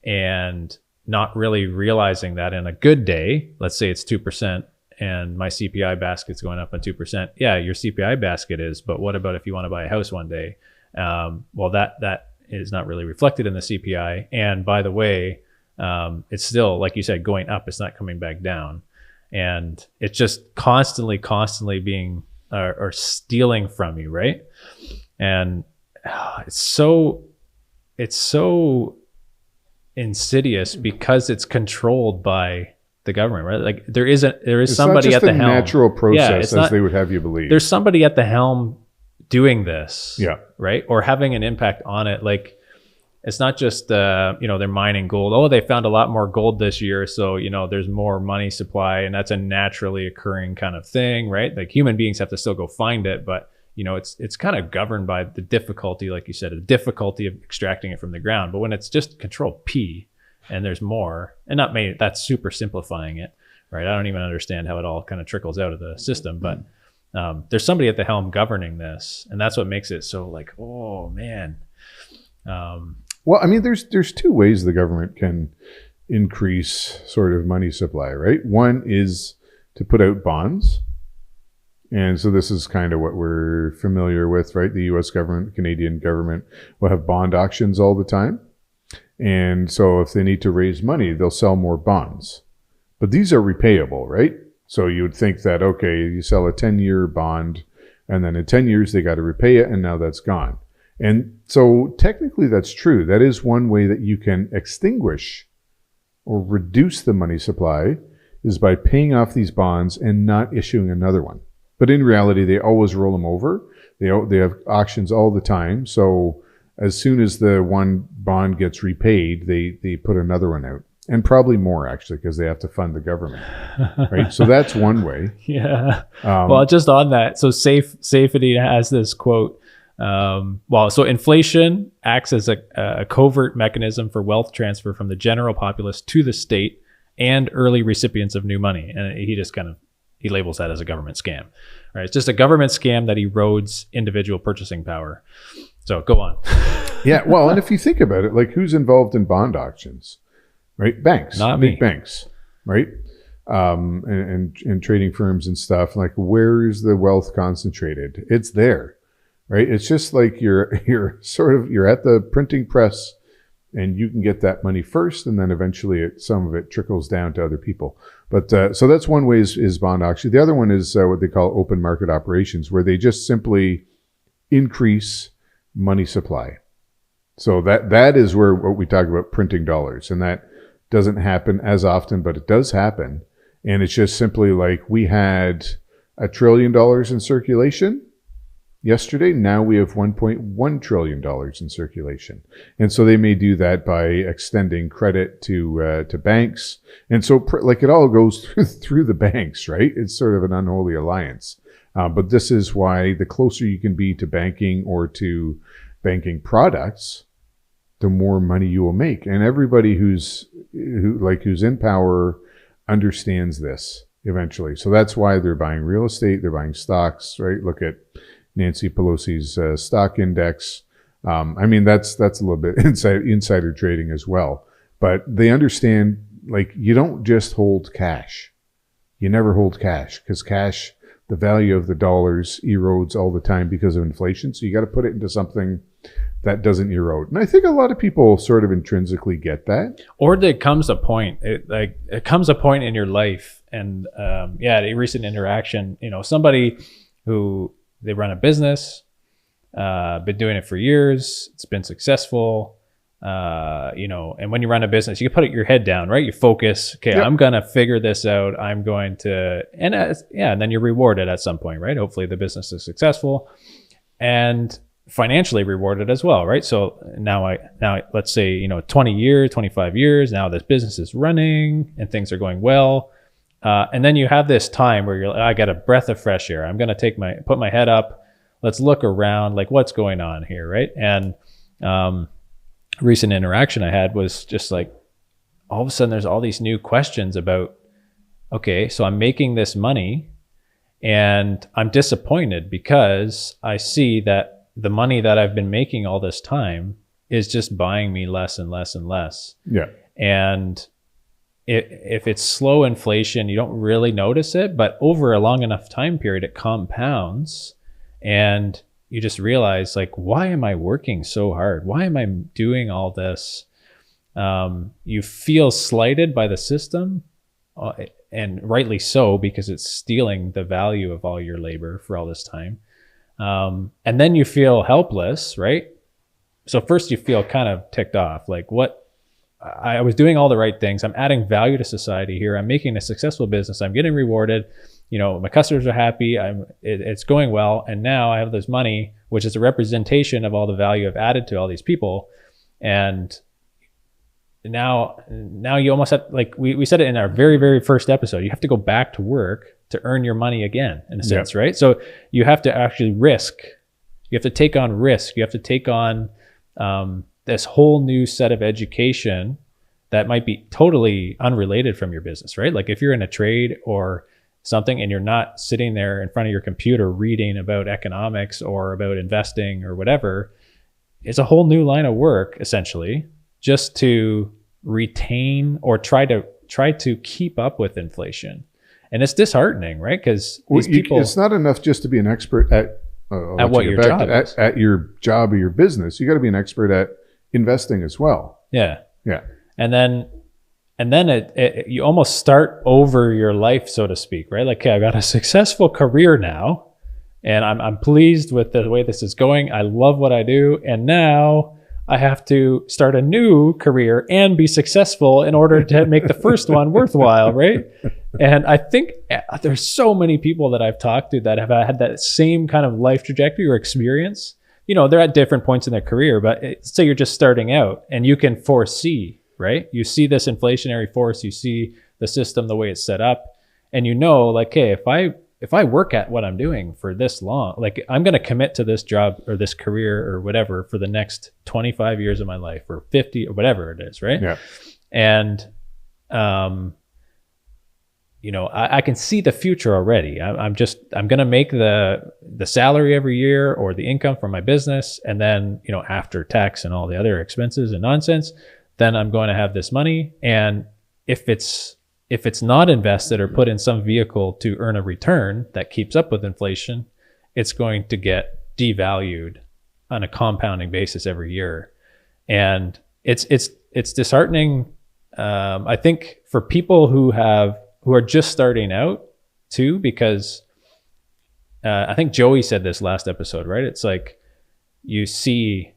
S1: and not really realizing that in a good day, let's say it's 2% and my CPI basket's going up on 2%. Yeah, your CPI basket is, but what about if you want to buy a house one day? Well, that is not really reflected in the CPI. And by the way, it's still, like you said, going up. It's not coming back down. And it's just constantly being or stealing from you, right? And it's so insidious because it's controlled by the government, right? Like there is somebody at the helm. It's not just a natural process, they would have you believe. There's somebody at the helm doing this, right? Or having an impact on it. Like it's not just they're mining gold. Oh, they found a lot more gold this year, so there's more money supply, and that's a naturally occurring kind of thing, right? Like human beings have to still go find it, but it's kind of governed by the difficulty, like you said, the difficulty of extracting it from the ground. But when it's just control P and there's more, and that's super simplifying it, right? I don't even understand how it all kind of trickles out of the system, but there's somebody at the helm governing this, and that's what makes it so like, oh man.
S2: Well, I mean, there's two ways the government can increase sort of money supply, right? One is to put out bonds. And so this is kind of what we're familiar with, right? The US government, Canadian government will have bond auctions all the time. And so if they need to raise money, they'll sell more bonds. But these are repayable, right? So you would think that, okay, you sell a 10-year bond, and then in 10 years they got to repay it, and now that's gone. And so technically that's true. That is one way that you can extinguish or reduce the money supply, is by paying off these bonds and not issuing another one. But in reality, they always roll them over. They have auctions all the time. So as soon as the one bond gets repaid, they put another one out. And probably more, actually, because they have to fund the government. Right? So that's one way.
S1: Yeah. Well, just on that. So Safety has this quote. So inflation acts as a covert mechanism for wealth transfer from the general populace to the state and early recipients of new money. And he just he labels that as a government scam, right? It's just a government scam that erodes individual purchasing power. So go on.
S2: Yeah. Well, and if you think about it, like who's involved in bond auctions, right? Banks,
S1: not
S2: big
S1: me.
S2: Banks, right? And trading firms and stuff. Like where is the wealth concentrated? It's there, right? It's just like you're at the printing press and you can get that money first, and then eventually some of it trickles down to other people. But so that's one way is bond auction. The other one is what they call open market operations, where they just simply increase money supply. So that is where what we talk about printing dollars, and that doesn't happen as often, but it does happen. And it's just simply like we had $1 trillion in circulation yesterday. Now we have $1.1 trillion in circulation. And so they may do that by extending credit to banks. And so like it all goes through the banks, right? It's sort of an unholy alliance. But this is why the closer you can be to banking or to banking products, the more money you will make. And everybody who's in power understands this eventually. So that's why they're buying real estate, they're buying stocks, right? Look at Nancy Pelosi's stock index. I mean, that's a little bit insider trading as well. But they understand, like, you don't just hold cash. You never hold cash, because cash, the value of the dollars erodes all the time because of inflation. So you got to put it into something that doesn't erode. And I think a lot of people sort of intrinsically get that.
S1: Or there comes a point, it comes a point in your life, and a recent interaction, somebody who, they run a business, been doing it for years, it's been successful, and when you run a business, you put your head down, right? You focus, okay, yep. I'm going to figure this out. I'm going to, and then you're rewarded at some point, right? Hopefully the business is successful and financially rewarded as well, right? So now let's say, 20 years, 25 years, now this business is running and things are going well. And then you have this time where you're like, I got a breath of fresh air. I'm going to put my head up. Let's look around, like, what's going on here, right? And recent interaction I had was just like, all of a sudden there's all these new questions about, okay, so I'm making this money and I'm disappointed because I see that the money that I've been making all this time is just buying me less and less and less.
S2: Yeah.
S1: And if it's slow inflation, you don't really notice it, but over a long enough time period, it compounds, and you just realize, like, why am I working so hard? Why am I doing all this? You feel slighted by the system, and rightly so, because it's stealing the value of all your labor for all this time. And then you feel helpless, right? So first you feel kind of ticked off, like, what? I was doing all the right things. I'm adding value to society here. I'm making a successful business. I'm getting rewarded. My customers are happy. It's going well. And now I have this money, which is a representation of all the value I've added to all these people. And now you almost have, like we said it in our very, very first episode, you have to go back to work to earn your money again, in a sense, right? So you have to actually risk. You have to take on risk. You have to take on this whole new set of education that might be totally unrelated from your business, right? Like if you're in a trade or something and you're not sitting there in front of your computer reading about economics or about investing or whatever, it's a whole new line of work, essentially, just to retain or try to keep up with inflation. And it's disheartening, right? Because
S2: it's not enough just to be an expert at
S1: what your job is.
S2: At your job or your business. You got to be an expert at investing as well.
S1: Yeah.
S2: Yeah.
S1: And then you almost start over your life, so to speak, right? Like, okay, I've got a successful career now, and I'm pleased with the way this is going. I love what I do, and now I have to start a new career and be successful in order to make the first one worthwhile, right? And I think there's so many people that I've talked to that have had that same kind of life trajectory or experience. They're at different points in their career, but say you're just starting out and you can foresee, right? You see this inflationary force, you see the system, the way it's set up, and like, hey, if I work at what I'm doing for this long, like I'm going to commit to this job or this career or whatever for the next 25 years of my life or 50 or whatever it is, right?
S2: Yeah.
S1: And, I can see the future already. I'm going to make the salary every year or the income from my business. And then, after tax and all the other expenses and nonsense, then I'm going to have this money. And if it's not invested or put in some vehicle to earn a return that keeps up with inflation, it's going to get devalued on a compounding basis every year. And it's disheartening. I think for people who are just starting out too, because I think Joey said this last episode, right? It's like you see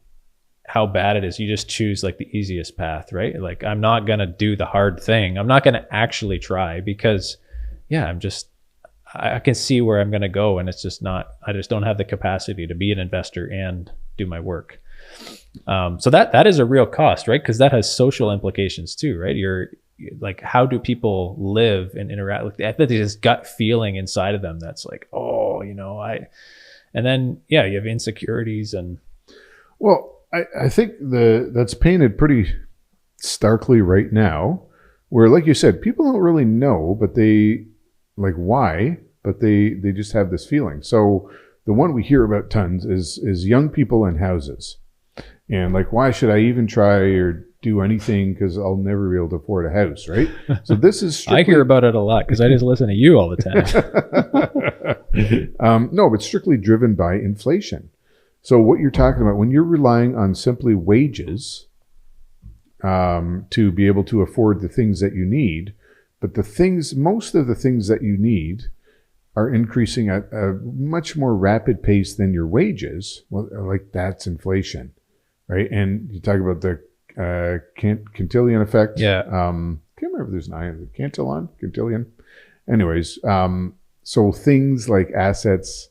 S1: how bad it is. You just choose like the easiest path, right? Like, I'm not going to do the hard thing. I'm not going to actually try because I can see where I'm going to go. And it's just I just don't have the capacity to be an investor and do my work. So that is a real cost, right? Because that has social implications too, right? You're like, how do people live and interact? Like, I think there's this gut feeling inside of them that's like, oh, and then you have insecurities and.
S2: Well, I think that's painted pretty starkly right now, where, like you said, people don't really know, but they like why, but they just have this feeling. So the one we hear about tons is young people in houses, and like, why should I even try or do anything because I'll never be able to afford a house, right? So this is
S1: I hear about it a lot because I just listen to you all the
S2: time. No, but strictly driven by inflation. So what you're talking about, when you're relying on simply wages to be able to afford the things that you need, but most of the things that you need are increasing at a much more rapid pace than your wages, well, like, that's inflation, right? And you talk about the Cantillon effect.
S1: Yeah.
S2: Can't remember if there's an I in it. Cantillon. Anyways, so things like assets,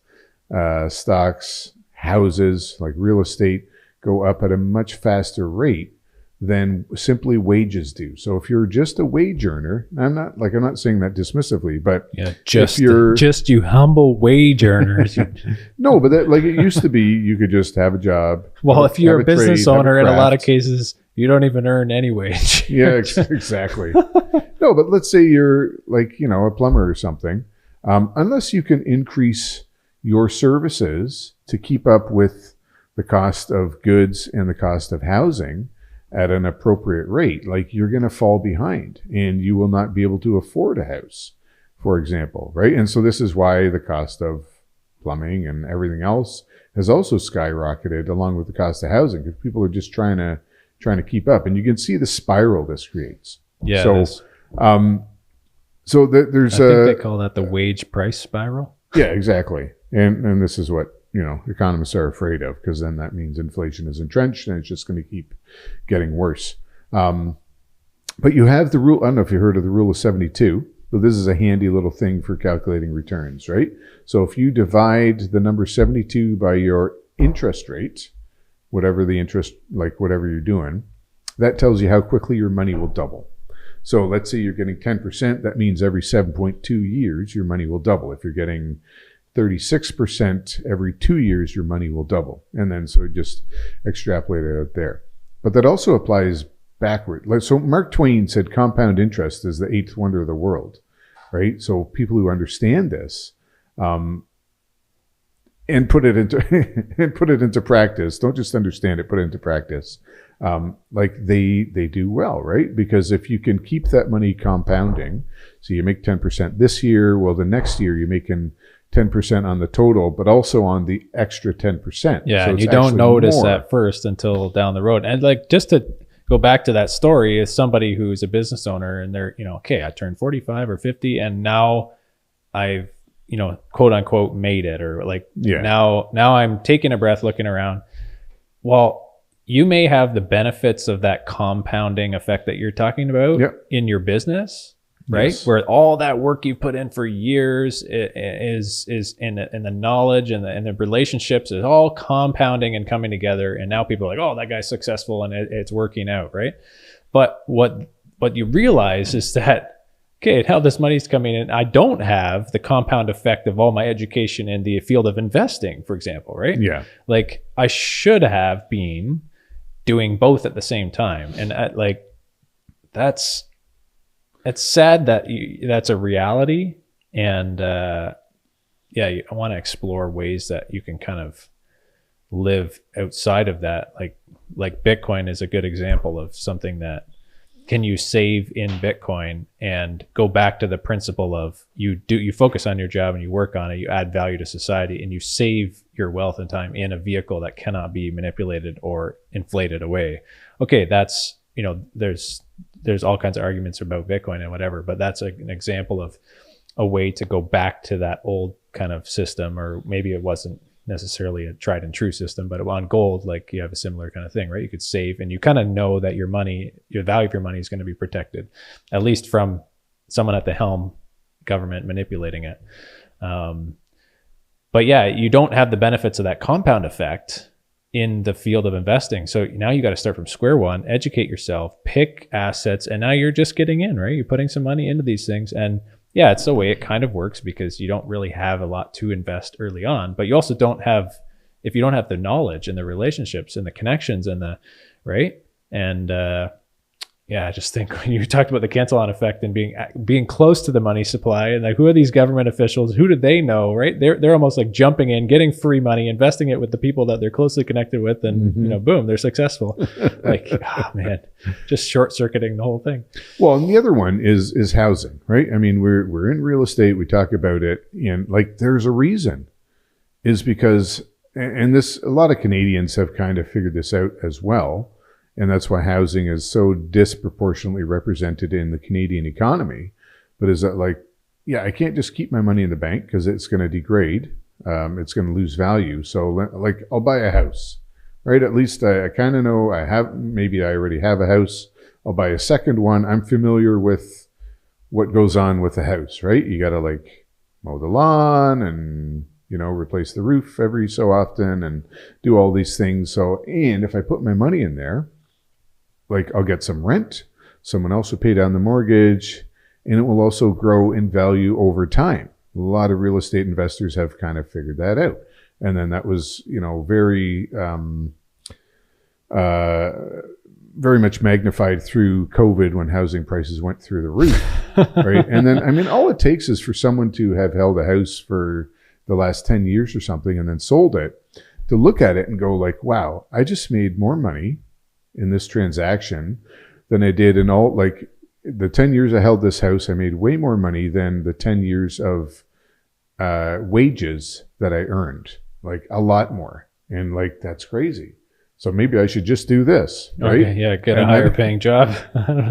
S2: stocks, houses, like real estate, go up at a much faster rate than simply wages do. So if you're just a wage earner, I'm not saying that dismissively, but
S1: just you humble wage earners.
S2: No, but that, like, it used to be, you could just have a job.
S1: Well, if you're a business owner, in a lot of cases, you don't even earn any wage.
S2: Yeah, exactly. No, but let's say you're like, a plumber or something. Unless you can increase your services to keep up with the cost of goods and the cost of housing at an appropriate rate, like, you're going to fall behind and you will not be able to afford a house, for example, right? And so this is why the cost of plumbing and everything else has also skyrocketed along with the cost of housing, because people are just trying to keep up, and you can see the spiral this creates.
S1: Yeah.
S2: So there's
S1: I think they call that the wage price spiral.
S2: Yeah, exactly. And this is what, economists are afraid of, because then that means inflation is entrenched and it's just going to keep getting worse. But you have the rule. I don't know if you heard of the rule of 72, but this is a handy little thing for calculating returns, right? So if you divide the number 72 by your interest rate, whatever the interest, like whatever you're doing, that tells you how quickly your money will double. So let's say you're getting 10%, that means every 7.2 years, your money will double. If you're getting 36% every 2 years, your money will double. And then so just extrapolate it out there. But that also applies backward. So Mark Twain said compound interest is the eighth wonder of the world, right? So people who understand this and put it into practice, don't just understand it, put it into practice. Like they do well, right? Because if you can keep that money compounding, so you make 10% this year, well, the next year you're making 10% on the total, but also on the extra 10%.
S1: Yeah,
S2: so
S1: and you don't notice at first until down the road. And like, just to go back to that story, is somebody who's a business owner and they're, okay, I turned 45 or 50 and now I've, quote unquote made it, or like, now I'm taking a breath, looking around. Well, you may have the benefits of that compounding effect that you're talking about in your business, right? Yes. Where all that work you put in for years is in the knowledge and the relationships is all compounding and coming together. And now people are like, oh, that guy's successful and it's working out, right? But what you realize is that, okay, how this money's coming in, I don't have the compound effect of all my education in the field of investing, for example, right?
S2: Yeah.
S1: Like, I should have been doing both at the same time. And it's sad that that's a reality. And I want to explore ways that you can kind of live outside of that. Like Bitcoin is a good example of something that can you save in Bitcoin and go back to the principle of you focus on your job and you work on it, you add value to society, and you save your wealth and time in a vehicle that cannot be manipulated or inflated away. Okay, that's, there's all kinds of arguments about Bitcoin and whatever, but that's an example of a way to go back to that old kind of system, or maybe it wasn't necessarily a tried and true system, but on gold, like you have a similar kind of thing, right? You could save and you kind of know that your value of your money is going to be protected, at least from someone at the helm, government manipulating it. But yeah, you don't have the benefits of that compound effect in the field of investing. So now you got to start from square one, educate yourself, pick assets, and now you're just getting in, right? You're putting some money into these things, and yeah, it's the way it kind of works, because you don't really have a lot to invest early on, but you also don't have, if you don't have the knowledge and the relationships and the connections and the, right? And yeah, I just think when you talked about the cancel-on effect and being close to the money supply, and like, who are these government officials? Who do they know, right? They're almost like jumping in, getting free money, investing it with the people that they're closely connected with, and boom, they're successful. Like, oh man, just short-circuiting the whole thing.
S2: Well, and the other one is housing, right? I mean, we're in real estate. We talk about it, and like, there's a reason, is because, and this, a lot of Canadians have kind of figured this out as well. And that's why housing is so disproportionately represented in the Canadian economy. But is that like, yeah, I can't just keep my money in the bank because it's going to degrade. It's going to lose value. So like, I'll buy a house, right? At least I kind of know maybe I already have a house. I'll buy a second one. I'm familiar with what goes on with the house, right? You got to like mow the lawn and, replace the roof every so often and do all these things. So, and if I put my money in there, like, I'll get some rent, someone else will pay down the mortgage, and it will also grow in value over time. A lot of real estate investors have kind of figured that out. And then that was, very, very much magnified through COVID when housing prices went through the roof, right? And then, I mean, all it takes is for someone to have held a house for the last 10 years or something and then sold it, to look at it and go like, wow, I just made more money in this transaction than I did in all, like, the 10 years I held this house, I made way more money than the 10 years of wages that I earned, like a lot more. And like, that's crazy. So maybe I should just do this, right? Okay,
S1: yeah, get a higher paying job.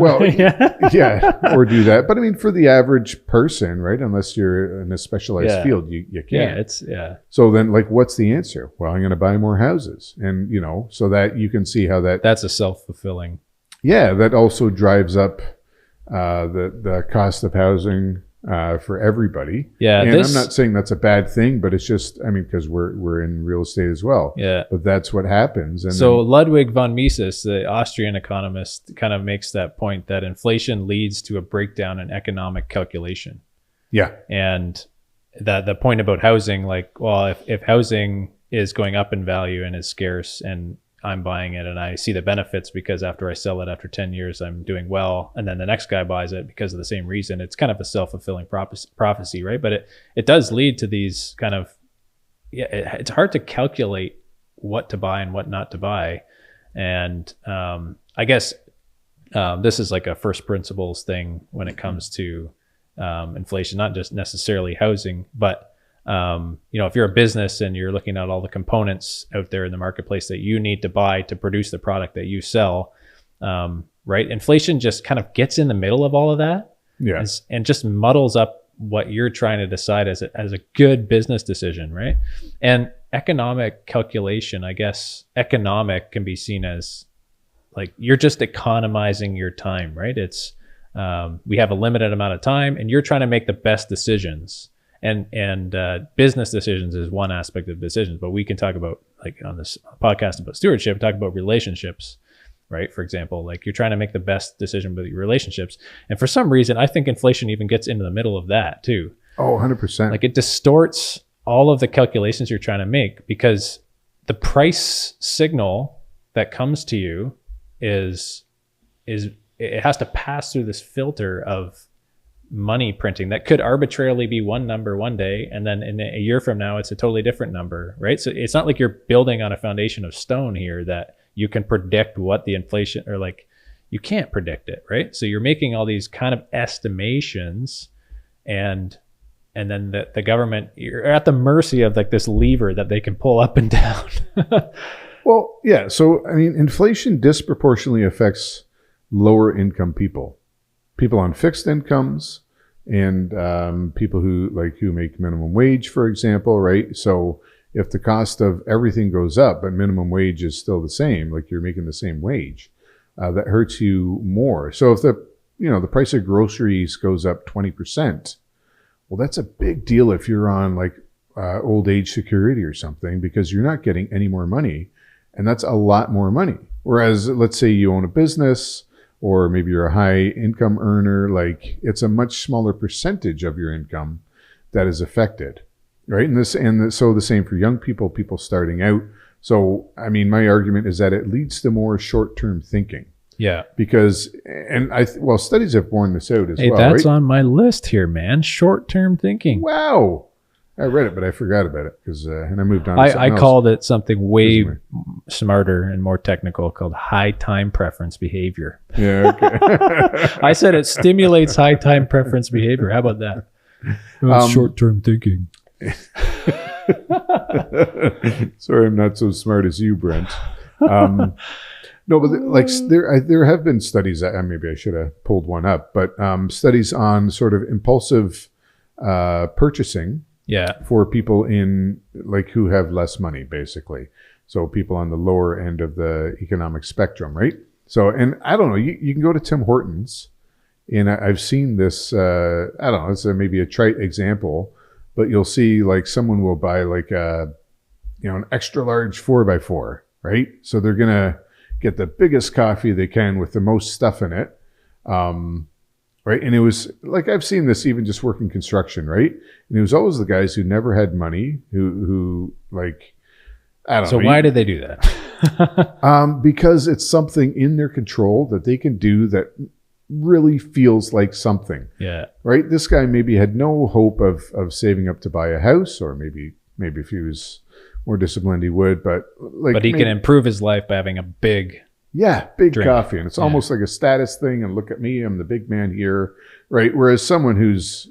S2: Well, yeah, or do that. But I mean, for the average person, right? Unless you're in a specialized field, you can't. So then, like, what's the answer? Well, I'm going to buy more houses, and so that you can see how that's
S1: a self-fulfilling.
S2: Yeah, that also drives up the cost of housing for everybody.
S1: Yeah,
S2: and I'm not saying that's a bad thing, but it's just, I mean, because we're in real estate as well.
S1: Yeah,
S2: but that's what happens. And
S1: so Ludwig von Mises, the Austrian economist, kind of makes that point that inflation leads to a breakdown in economic calculation.
S2: Yeah,
S1: and that the point about housing, like, well, if housing is going up in value and is scarce, and I'm buying it and I see the benefits because after I sell it after 10 years, I'm doing well. And then the next guy buys it because of the same reason. It's kind of a self-fulfilling prophecy, right? But it does lead to these kind of, it's hard to calculate what to buy and what not to buy. And I guess this is like a first principles thing when it comes to inflation, not just necessarily housing, but if you're a business and you're looking at all the components out there in the marketplace that you need to buy to produce the product that you sell, right? Inflation just kind of gets in the middle of all of that, and just muddles up what you're trying to decide as a good business decision, right? And economic calculation, I guess, economic can be seen as like you're just economizing your time, right? It's we have a limited amount of time, and you're trying to make the best decisions. And business decisions is one aspect of decisions, but we can talk about, like on this podcast about stewardship, talk about relationships, right? For example, like you're trying to make the best decision with your relationships. And for some reason, I think inflation even gets into the middle of that too.
S2: Oh, 100%.
S1: Like it distorts all of the calculations you're trying to make, because the price signal that comes to you is it has to pass through this filter of money printing that could arbitrarily be one number one day, and then in a year from now it's a totally different number, right? So it's not like you're building on a foundation of stone here that you can predict what the inflation, or like you can't predict it, right? So you're making all these kind of estimations, and then the government, you're at the mercy of like this lever that they can pull up and down.
S2: Well, yeah. So, I mean, inflation disproportionately affects lower income people on fixed incomes, and people who make minimum wage, for example, right? So if the cost of everything goes up, but minimum wage is still the same, like you're making the same wage, that hurts you more. So if the price of groceries goes up 20%, well, that's a big deal if you're on old age security or something, because you're not getting any more money. And that's a lot more money. Whereas, let's say you own a business, or maybe you're a high income earner, it's a much smaller percentage of your income that is affected, right? So the same for young people starting out. So, I mean, my argument is that it leads to more short-term thinking.
S1: Yeah.
S2: Because, studies have borne this out as well,
S1: Hey, that's
S2: right?
S1: on my list here, man. Short-term thinking.
S2: Wow. I read it, but I forgot about it and I moved on to something
S1: I
S2: else.
S1: called it something way smarter and more technical called high time preference behavior.
S2: Yeah, okay.
S1: I said it stimulates high time preference behavior. How about that? Short-term thinking.
S2: Sorry, I'm not so smart as you, Brent. No, but there have been studies, maybe I should have pulled one up, but studies on sort of impulsive purchasing.
S1: Yeah.
S2: For people who have less money, basically. So people on the lower end of the economic spectrum, right? So, and I don't know, you can go to Tim Hortons, and I've seen this, I don't know, it's maybe a trite example, but you'll see someone will buy an extra large 4x4, right? So they're going to get the biggest coffee they can with the most stuff in it. Right. And it was I've seen this even just working construction, right? And it was always the guys who never had money, who I don't know.
S1: So why did they do that?
S2: Because it's something in their control that they can do that really feels like something.
S1: Yeah.
S2: Right. This guy maybe had no hope of saving up to buy a house, or maybe if he was more disciplined, he would. But
S1: he can improve his life by having a big.
S2: Yeah, big
S1: drink.
S2: Coffee. And it's almost like a status thing. And look at me, I'm the big man here, right? Whereas someone who's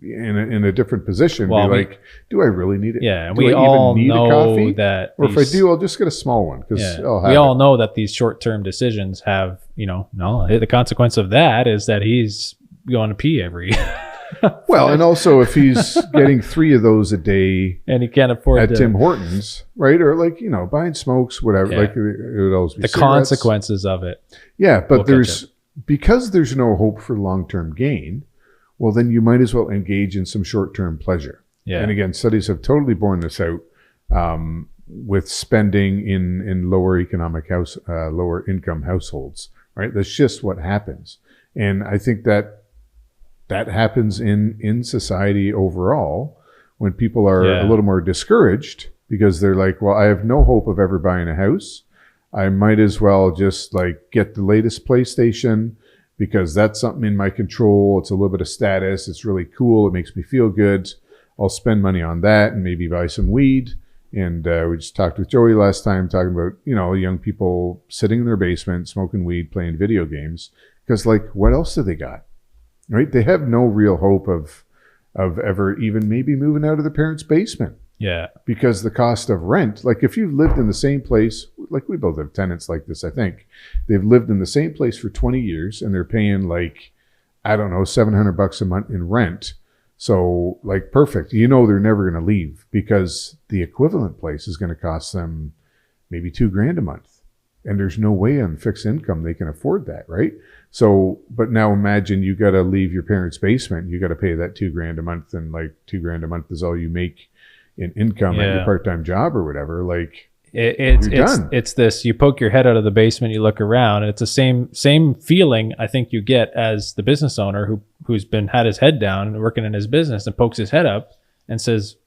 S2: in a different position, do I really need it?
S1: Yeah,
S2: do
S1: we
S2: I
S1: all
S2: even need
S1: know
S2: a coffee?
S1: That.
S2: Or if I do, I'll just get a small one because
S1: we all know that these short-term decisions have, the consequence of that is that he's going to pee every.
S2: Well, and also if he's getting 3 of those a day
S1: and he can't afford
S2: at Tim Hortons, right? Or buying smokes, whatever.
S1: Yeah.
S2: It would always be
S1: the
S2: cigarettes.
S1: consequences of it.
S2: Yeah, but because there's no hope for long-term gain, well, then you might as well engage in some short-term pleasure.
S1: Yeah.
S2: And again, studies have totally borne this out with spending in lower income households, right? That's just what happens. And I think that happens in society overall when people are a little more discouraged because they're like, well, I have no hope of ever buying a house. I might as well just get the latest PlayStation because that's something in my control. It's a little bit of status. It's really cool. It makes me feel good. I'll spend money on that and maybe buy some weed. And we just talked with Joey last time talking about, young people sitting in their basement, smoking weed, playing video games. Because what else do they got? Right? They have no real hope of ever even maybe moving out of their parents' basement.
S1: Yeah. Because
S2: the cost of rent, if you've lived in the same place, we both have tenants like this, I think. They've lived in the same place for 20 years and they're paying I don't know, $700 a month in rent. So perfect. They're never going to leave because the equivalent place is going to cost them maybe $2,000 a month. And there's no way on fixed income they can afford that, right? So, but now imagine you got to leave your parents' basement. You got to pay that $2,000 a month, and $2,000 a month is all you make in income at your part-time job or whatever.
S1: It's this. You poke your head out of the basement, you look around, and it's the same feeling I think you get as the business owner who's had his head down and working in his business and pokes his head up and says,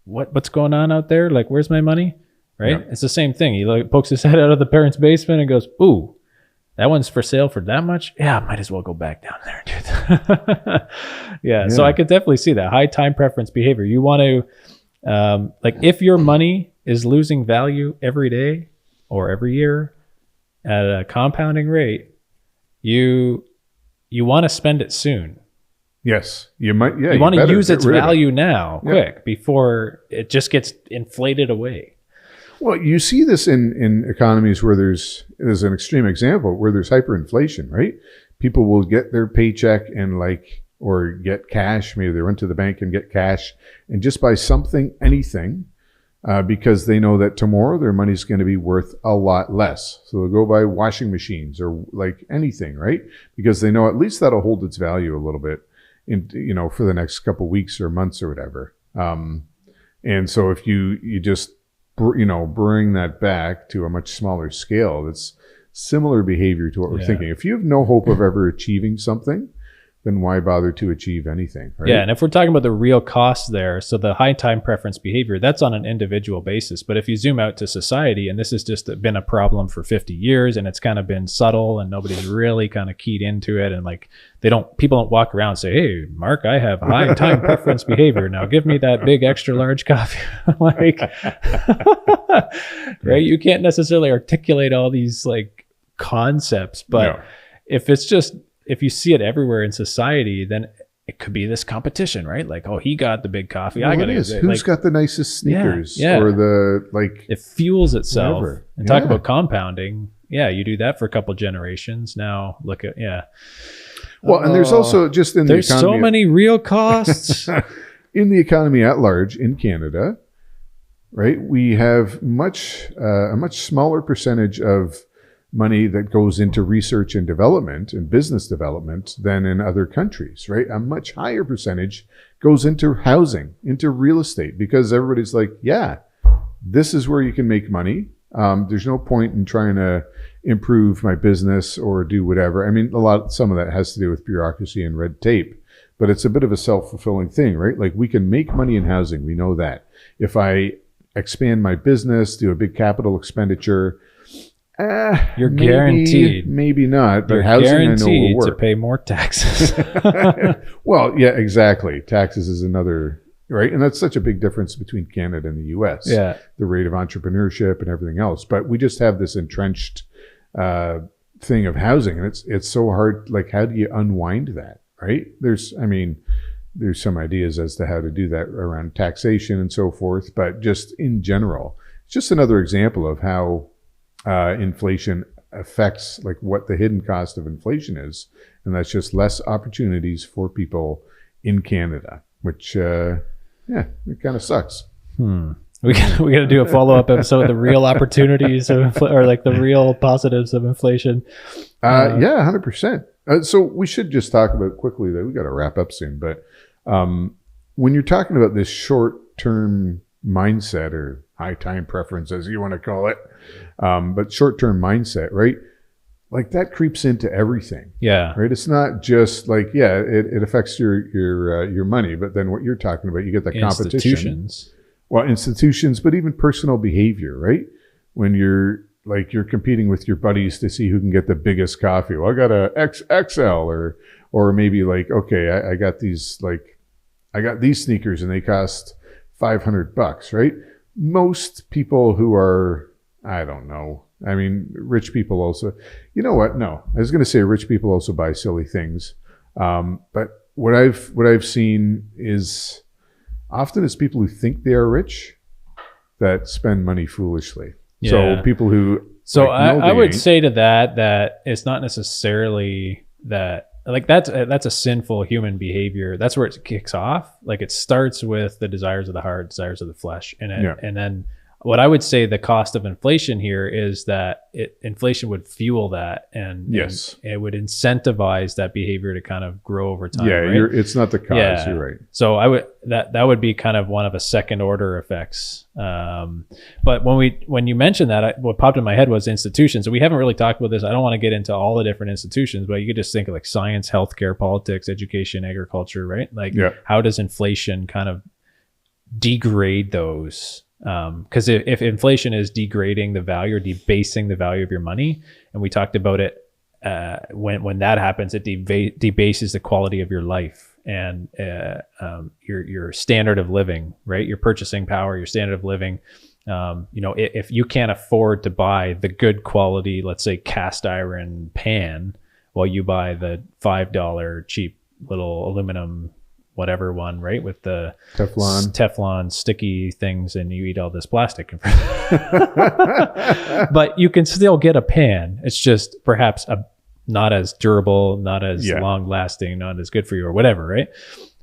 S1: "What's going on out there? Where's my money?" Right? Yeah. It's the same thing. He pokes his head out of the parents' basement and goes, "Ooh, that one's for sale for that much? Yeah, I might as well go back down there and do that." Yeah, so I could definitely see that. High time preference behavior. You want to, if your money is losing value every day or every year at a compounding rate, you want to spend it soon.
S2: Yes, you might. Yeah,
S1: you want to
S2: better
S1: use
S2: get
S1: its
S2: rid of it.
S1: value now,
S2: Yeah.
S1: quick, before it just gets inflated away.
S2: Well, you see this in economies where there's an extreme example where there's hyperinflation, right? People will get their paycheck and or get cash. Maybe they run to the bank and get cash and just buy something, anything, because they know that tomorrow their money's going to be worth a lot less. So they'll go buy washing machines or anything, right? Because they know at least that'll hold its value a little bit for the next couple of weeks or months or whatever. And so if you just bring that back to a much smaller scale, it's similar behavior to what we're thinking. If you have no hope of ever achieving something, then why bother to achieve anything, right?
S1: Yeah, and if we're talking about the real costs there, so the high time preference behavior, that's on an individual basis. But if you zoom out to society, and this has just been a problem for 50 years, and it's kind of been subtle, and nobody's really kind of keyed into it, and people don't walk around and say, "Hey, Mark, I have high time preference behavior. Now give me that big extra large coffee." Right? You can't necessarily articulate all these concepts, but if you see it everywhere in society, then it could be this competition, right? He got the big coffee.
S2: Well,
S1: I got
S2: it is. Who's got the nicest sneakers?
S1: Yeah.
S2: Or
S1: it fuels itself.
S2: Whatever.
S1: And talk about compounding. Yeah, you do that for a couple generations. Now look at
S2: Well, and there's also just in the
S1: there's
S2: economy.
S1: so many real costs.
S2: In the economy at large in Canada, right? We have a much smaller percentage of money that goes into research and development and business development than in other countries, right? A much higher percentage goes into housing, into real estate, because everybody's like, yeah, this is where you can make money. There's no point in trying to improve my business or do whatever. I mean, some of that has to do with bureaucracy and red tape, but it's a bit of a self-fulfilling thing, right? We can make money in housing. We know that. If I expand my business, do a big capital expenditure,
S1: you're guaranteed.
S2: Maybe not, but
S1: You're
S2: housing
S1: guaranteed
S2: I know will work.
S1: to pay more taxes.
S2: Well, yeah, exactly. Taxes is another, right? And that's such a big difference between Canada and the US.
S1: Yeah.
S2: The rate of entrepreneurship and everything else. But we just have this entrenched thing of housing, and it's so hard. How do you unwind that, right? There's some ideas as to how to do that around taxation and so forth, but just in general, it's just another example of how inflation affects what the hidden cost of inflation is, and that's just less opportunities for people in Canada, which it kind of sucks.
S1: We got to do a follow-up episode of the real opportunities of the real positives of inflation.
S2: 100%. So we should just talk about quickly that we got to wrap up soon, but when you're talking about this short-term mindset or high time preference, as you want to call it, but short-term mindset, right? That creeps into everything.
S1: Yeah.
S2: Right. It's not just it affects your money, but then what you're talking about, you get that competition.
S1: Institutions.
S2: Well, institutions, but even personal behavior, right? When you're competing with your buddies to see who can get the biggest coffee. Well, I got a XXL or maybe okay, I got these sneakers and they cost $500, right? Most people who are, I don't know. I mean, rich people also, you know what? No, I was going to say rich people also buy silly things. But what I've seen is often it's people who think they are rich that spend money foolishly.
S1: Yeah.
S2: So people who,
S1: so I would say to that it's not necessarily that, that's a sinful human behavior. That's where it kicks off. It starts with the desires of the heart, desires of the flesh. And then what I would say the cost of inflation here is that inflation would fuel that and it would incentivize that behavior to kind of grow over time.
S2: Yeah,
S1: right?
S2: It's not the cause. Yeah. You're right.
S1: So I would that would be kind of one of a second order effects. But when you mentioned that, what popped in my head was institutions. So we haven't really talked about this. I don't want to get into all the different institutions, but you could just think of science, healthcare, politics, education, agriculture, right? How does inflation kind of degrade those? Because if inflation is degrading the value or debasing the value of your money, and we talked about it, when that happens, it debases the quality of your life and your standard of living, right? Your purchasing power, your standard of living. If you can't afford to buy the good quality, let's say cast iron pan, while you buy the $5 cheap little aluminum whatever one, right, with the Teflon sticky things, and you eat all this plastic. But you can still get a pan. It's just perhaps not as durable, not as long lasting, not as good for you or whatever, right?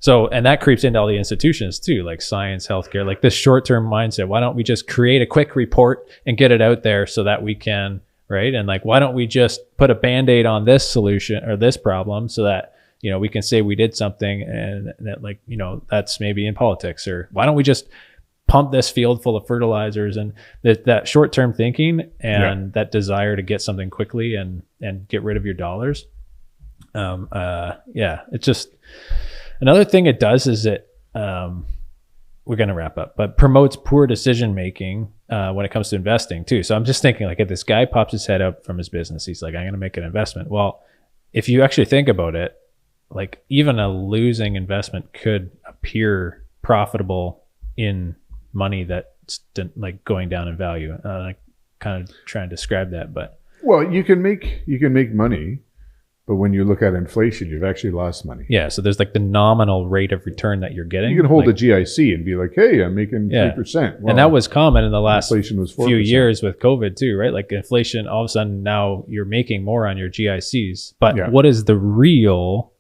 S1: So, and that creeps into all the institutions too, like science, healthcare, like this short-term mindset. Why don't we just create a quick report and get it out there so that we can, right? And like, why don't we just put a Band-Aid on this solution or this problem so that, you know, we can say we did something, and that, like, you know, that's maybe in politics. Or why don't we just pump this field full of fertilizers? And that short-term thinking and that desire to get something quickly and get rid of your dollars. It's just another thing it does is it, we're going to wrap up, but promotes poor decision making when it comes to investing too. So I'm just thinking, like, if this guy pops his head up from his business, he's like, I'm going to make an investment. Well, if you actually think about it, like, even a losing investment could appear profitable in money that's like going down in value. Like, kind of trying to describe that, but
S2: you can make money, but when you look at inflation, you've actually lost money.
S1: Yeah, so there's like the nominal rate of return that you're getting.
S2: You can hold a GIC and be like, hey, I'm making 3%.
S1: Well, and that was common in the last
S2: inflation was 4%.
S1: Few years with COVID too, right? Like inflation, all of a sudden now you're making more on your GICs. But what is the real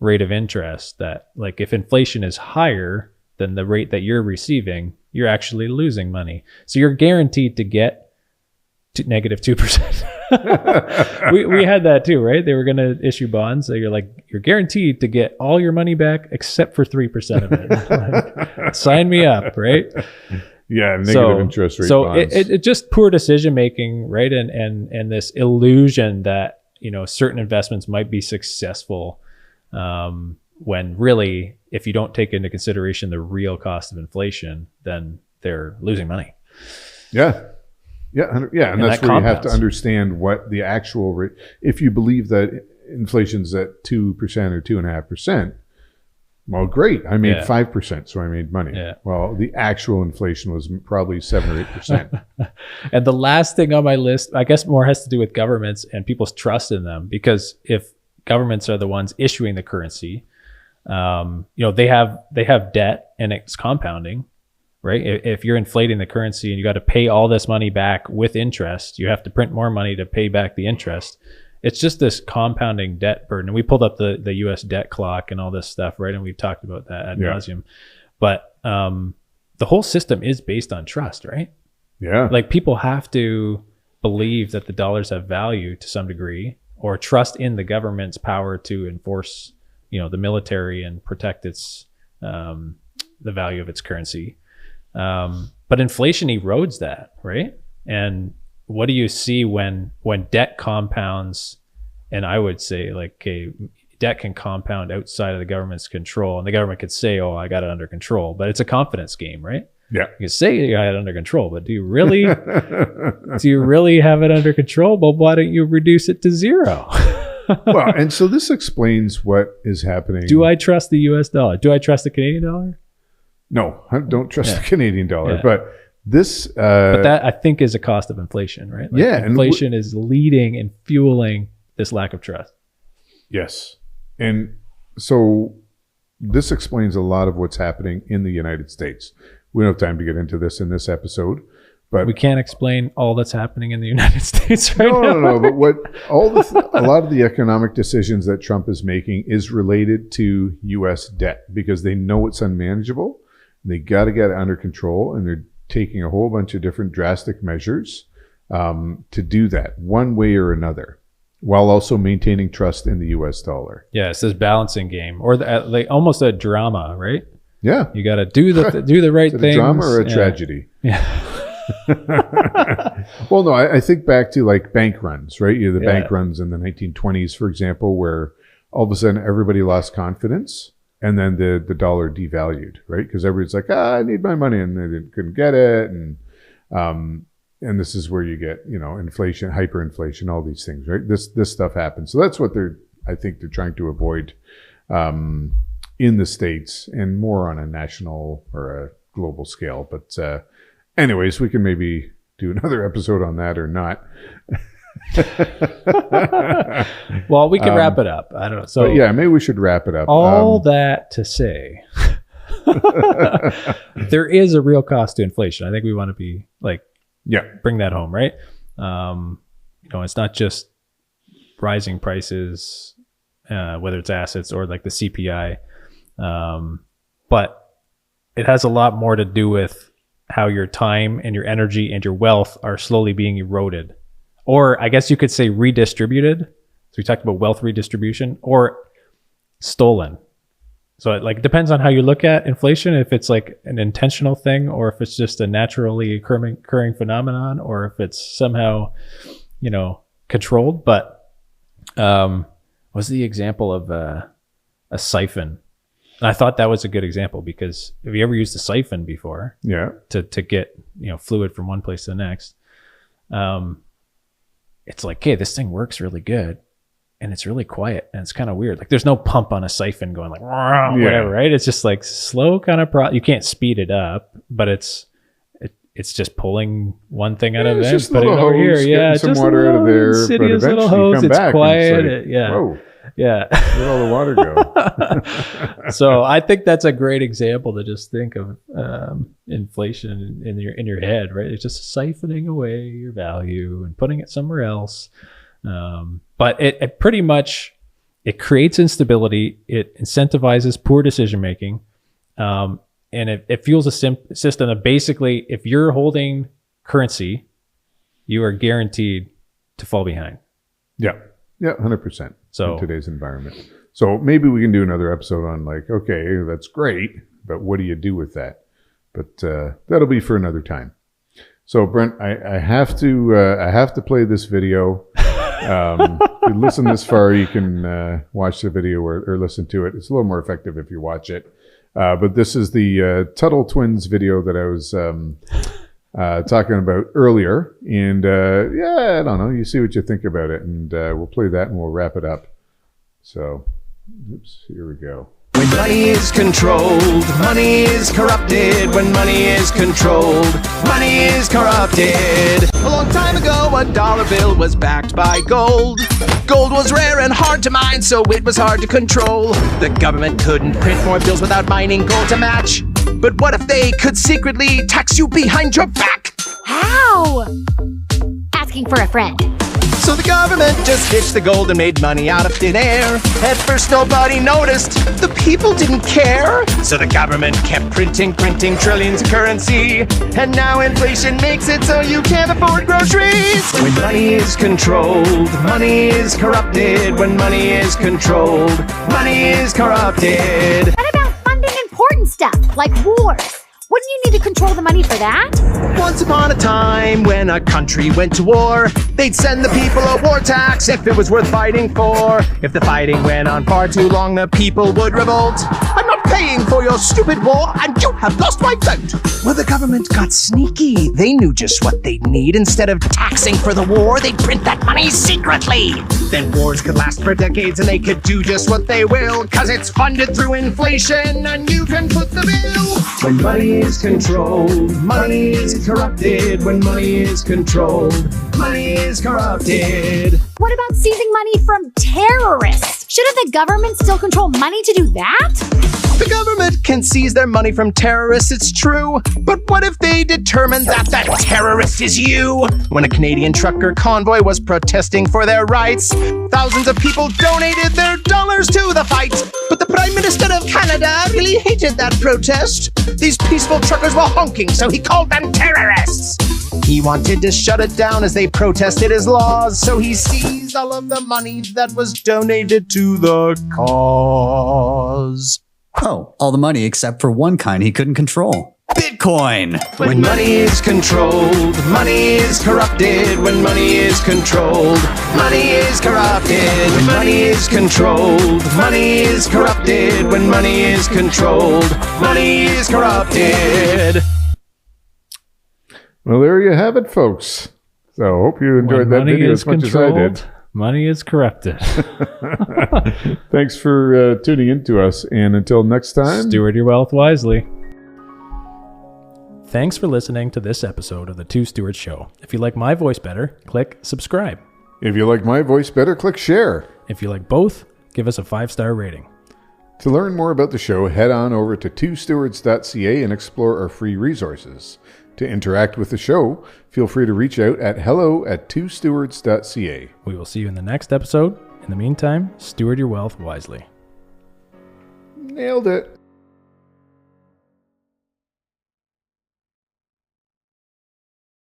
S1: rate of interest? That, like, if inflation is higher than the rate that you're receiving, you're actually losing money. So you're guaranteed to get to negative 2%. we had that too, right? They were going to issue bonds. So you're guaranteed to get all your money back except for 3% of it. Like, sign me up, right?
S2: Yeah, negative interest rate bonds.
S1: So it just poor decision making, right? And this illusion that, you know, certain investments might be successful, when really, if you don't take into consideration the real cost of inflation, then they're losing money.
S2: Yeah, and that's where you have to understand what the actual rate. If you believe that inflation's at 2% or 2.5%, well, great, I made 5%, so I made money. Yeah. Well, the actual inflation was probably 7 or 8%.
S1: And the last thing on my list, I guess, more has to do with governments and people's trust in them, because if governments are the ones issuing the currency, you know, they have debt and it's compounding, right? If you're inflating the currency and you got to pay all this money back with interest, you have to print more money to pay back the interest. It's just this compounding debt burden. And we pulled up the US debt clock and all this stuff, right? And we've talked about that ad nauseum. But the whole system is based on trust, right?
S2: Yeah.
S1: Like, people have to believe that the dollars have value to some degree, or trust in the government's power to enforce, you know, the military and protect its the value of its currency. But inflation erodes that, right? And what do you see when debt compounds? And I would say, like, debt can compound outside of the government's control, and the government could say, "Oh, I got it under control," but it's a confidence game, right?
S2: Yeah,
S1: you can say you got it under control, but do you really have it under control? Well, why don't you reduce it to zero?
S2: Well, and so this explains what is happening.
S1: Do I trust the US dollar? Do I trust the Canadian dollar?
S2: No, I don't trust the Canadian dollar. But this...
S1: but that, I think, is a cost of inflation, right? Like, inflation is leading and fueling this lack of trust.
S2: Yes. And so this explains a lot of what's happening in the United States. We don't have time to get into this in this episode, but
S1: we can't explain all that's happening in the United States right now.
S2: No. But a lot of the economic decisions that Trump is making is related to U.S. debt, because they know it's unmanageable. They got to get it under control, and they're taking a whole bunch of different drastic measures to do that one way or another, while also maintaining trust in the U.S. dollar.
S1: Yeah, it's this balancing game, or like almost a drama, right?
S2: Yeah,
S1: you got to do the right thing.
S2: A drama or a tragedy?
S1: Yeah.
S2: Well, no, I think back to like bank runs, right? The bank runs in the 1920s, for example, where all of a sudden everybody lost confidence, and then the dollar devalued, right? Because everybody's like, I need my money, and they couldn't get it, and this is where you get, you know, inflation, hyperinflation, all these things, right? This stuff happens. So that's what I think they're trying to avoid in the States, and more on a national or a global scale. But anyways, we can maybe do another episode on that or not.
S1: Well, we can wrap it up. I don't know. So
S2: yeah, maybe we should wrap it up.
S1: All that to say, there is a real cost to inflation. I think we want to be like, bring that home, right? It's not just rising prices, whether it's assets or like the CPI, but it has a lot more to do with how your time and your energy and your wealth are slowly being eroded, or I guess you could say redistributed. So we talked about wealth redistribution, or stolen. So it depends on how you look at inflation, if it's like an intentional thing, or if it's just a naturally occurring phenomenon, or if it's somehow, controlled. But was the example of a siphon? And I thought that was a good example, because have you ever used a siphon before?
S2: Yeah.
S1: To get fluid from one place to the next. It's like, okay, this thing works really good, and it's really quiet, and it's kind of weird. Like there's no pump on a siphon going like whatever, right? It's just like slow kind of you can't speed it up, but it's just pulling one thing out of it, putting it over here. Yeah,
S2: some water out of there, but eventually
S1: little hose.
S2: You come back
S1: quiet.
S2: And it's like, whoa.
S1: Yeah.
S2: Where'd all the water go?
S1: So I think that's a great example to just think of inflation in your head, right? It's just siphoning away your value and putting it somewhere else. But it pretty much, it creates instability. It incentivizes poor decision making. And it fuels a system that basically, if you're holding currency, you are guaranteed to fall behind.
S2: Yeah. Yeah, 100%.
S1: So
S2: in today's environment. So maybe we can do another episode on like, okay, that's great, but what do you do with that? But that'll be for another time. So Brent, I have to play this video. If you listen this far, you can watch the video or listen to it. It's a little more effective if you watch it. But this is the Tuttle twins video that I was talking about earlier. And I don't know. You see what you think about it. And we'll play that and we'll wrap it up. So, here we go.
S3: When money is controlled, money is corrupted. When money is controlled, money is corrupted. A long time ago, a dollar bill was backed by gold. Gold was rare and hard to mine, so it was hard to control. The government couldn't print more bills without mining gold to match. But what if they could secretly tax you behind your back?
S4: How? Asking for a friend.
S3: So the government just ditched the gold and made money out of thin air. At first nobody noticed, the people didn't care. So the government kept printing trillions of currency. And now inflation makes it so you can't afford groceries. When money is controlled, money is corrupted. When money is controlled, money is corrupted.
S4: What about funding important stuff, like wars? Wouldn't you need to control the money for that?
S3: Once upon a time, when a country went to war, they'd send the people a war tax if it was worth fighting for. If the fighting went on far too long, the people would revolt. I'm not paying for your stupid war, and you have lost my vote. Well, the government got sneaky. They knew just what they'd need. Instead of taxing for the war, they'd print that money secretly. Then wars could last for decades, and they could do just what they will, 'cause it's funded through inflation, and you can put the bill. When money is controlled, money is corrupted. When money is controlled, money is corrupted.
S4: What about seizing money from terrorists? Shouldn't the government still control money to do that?
S3: The government can seize their money from terrorists, it's true. But what if they determine that that terrorist is you? When a Canadian trucker convoy was protesting for their rights, thousands of people donated their dollars to the fight. But the Prime Minister of Canada really hated that protest. These peaceful truckers were honking, so he called them terrorists. He wanted to shut it down as they protested his laws, so he seized all of the money that was donated to the cause.
S5: Oh, all the money except for one kind he couldn't control. Bitcoin!
S3: When money is controlled, money is corrupted. When money is controlled, money is corrupted. When money is controlled, money is corrupted. When money is controlled, money is corrupted.
S2: Well, there you have it, folks. So I hope you enjoyed that video as much as I did.
S1: Money is corrupted.
S2: Thanks for tuning in to us. And until next time,
S1: steward your wealth wisely. Thanks for listening to this episode of the Two Stewards Show. If you like my voice better, click subscribe.
S2: If you like my voice better, click share.
S1: If you like both, give us a 5-star rating.
S2: To learn more about the show, head on over to twostwards.ca and explore our free resources. To interact with the show, feel free to reach out at hello@twostwards.ca.
S1: We will see you in the next episode. In the meantime, steward your wealth wisely.
S2: Nailed it.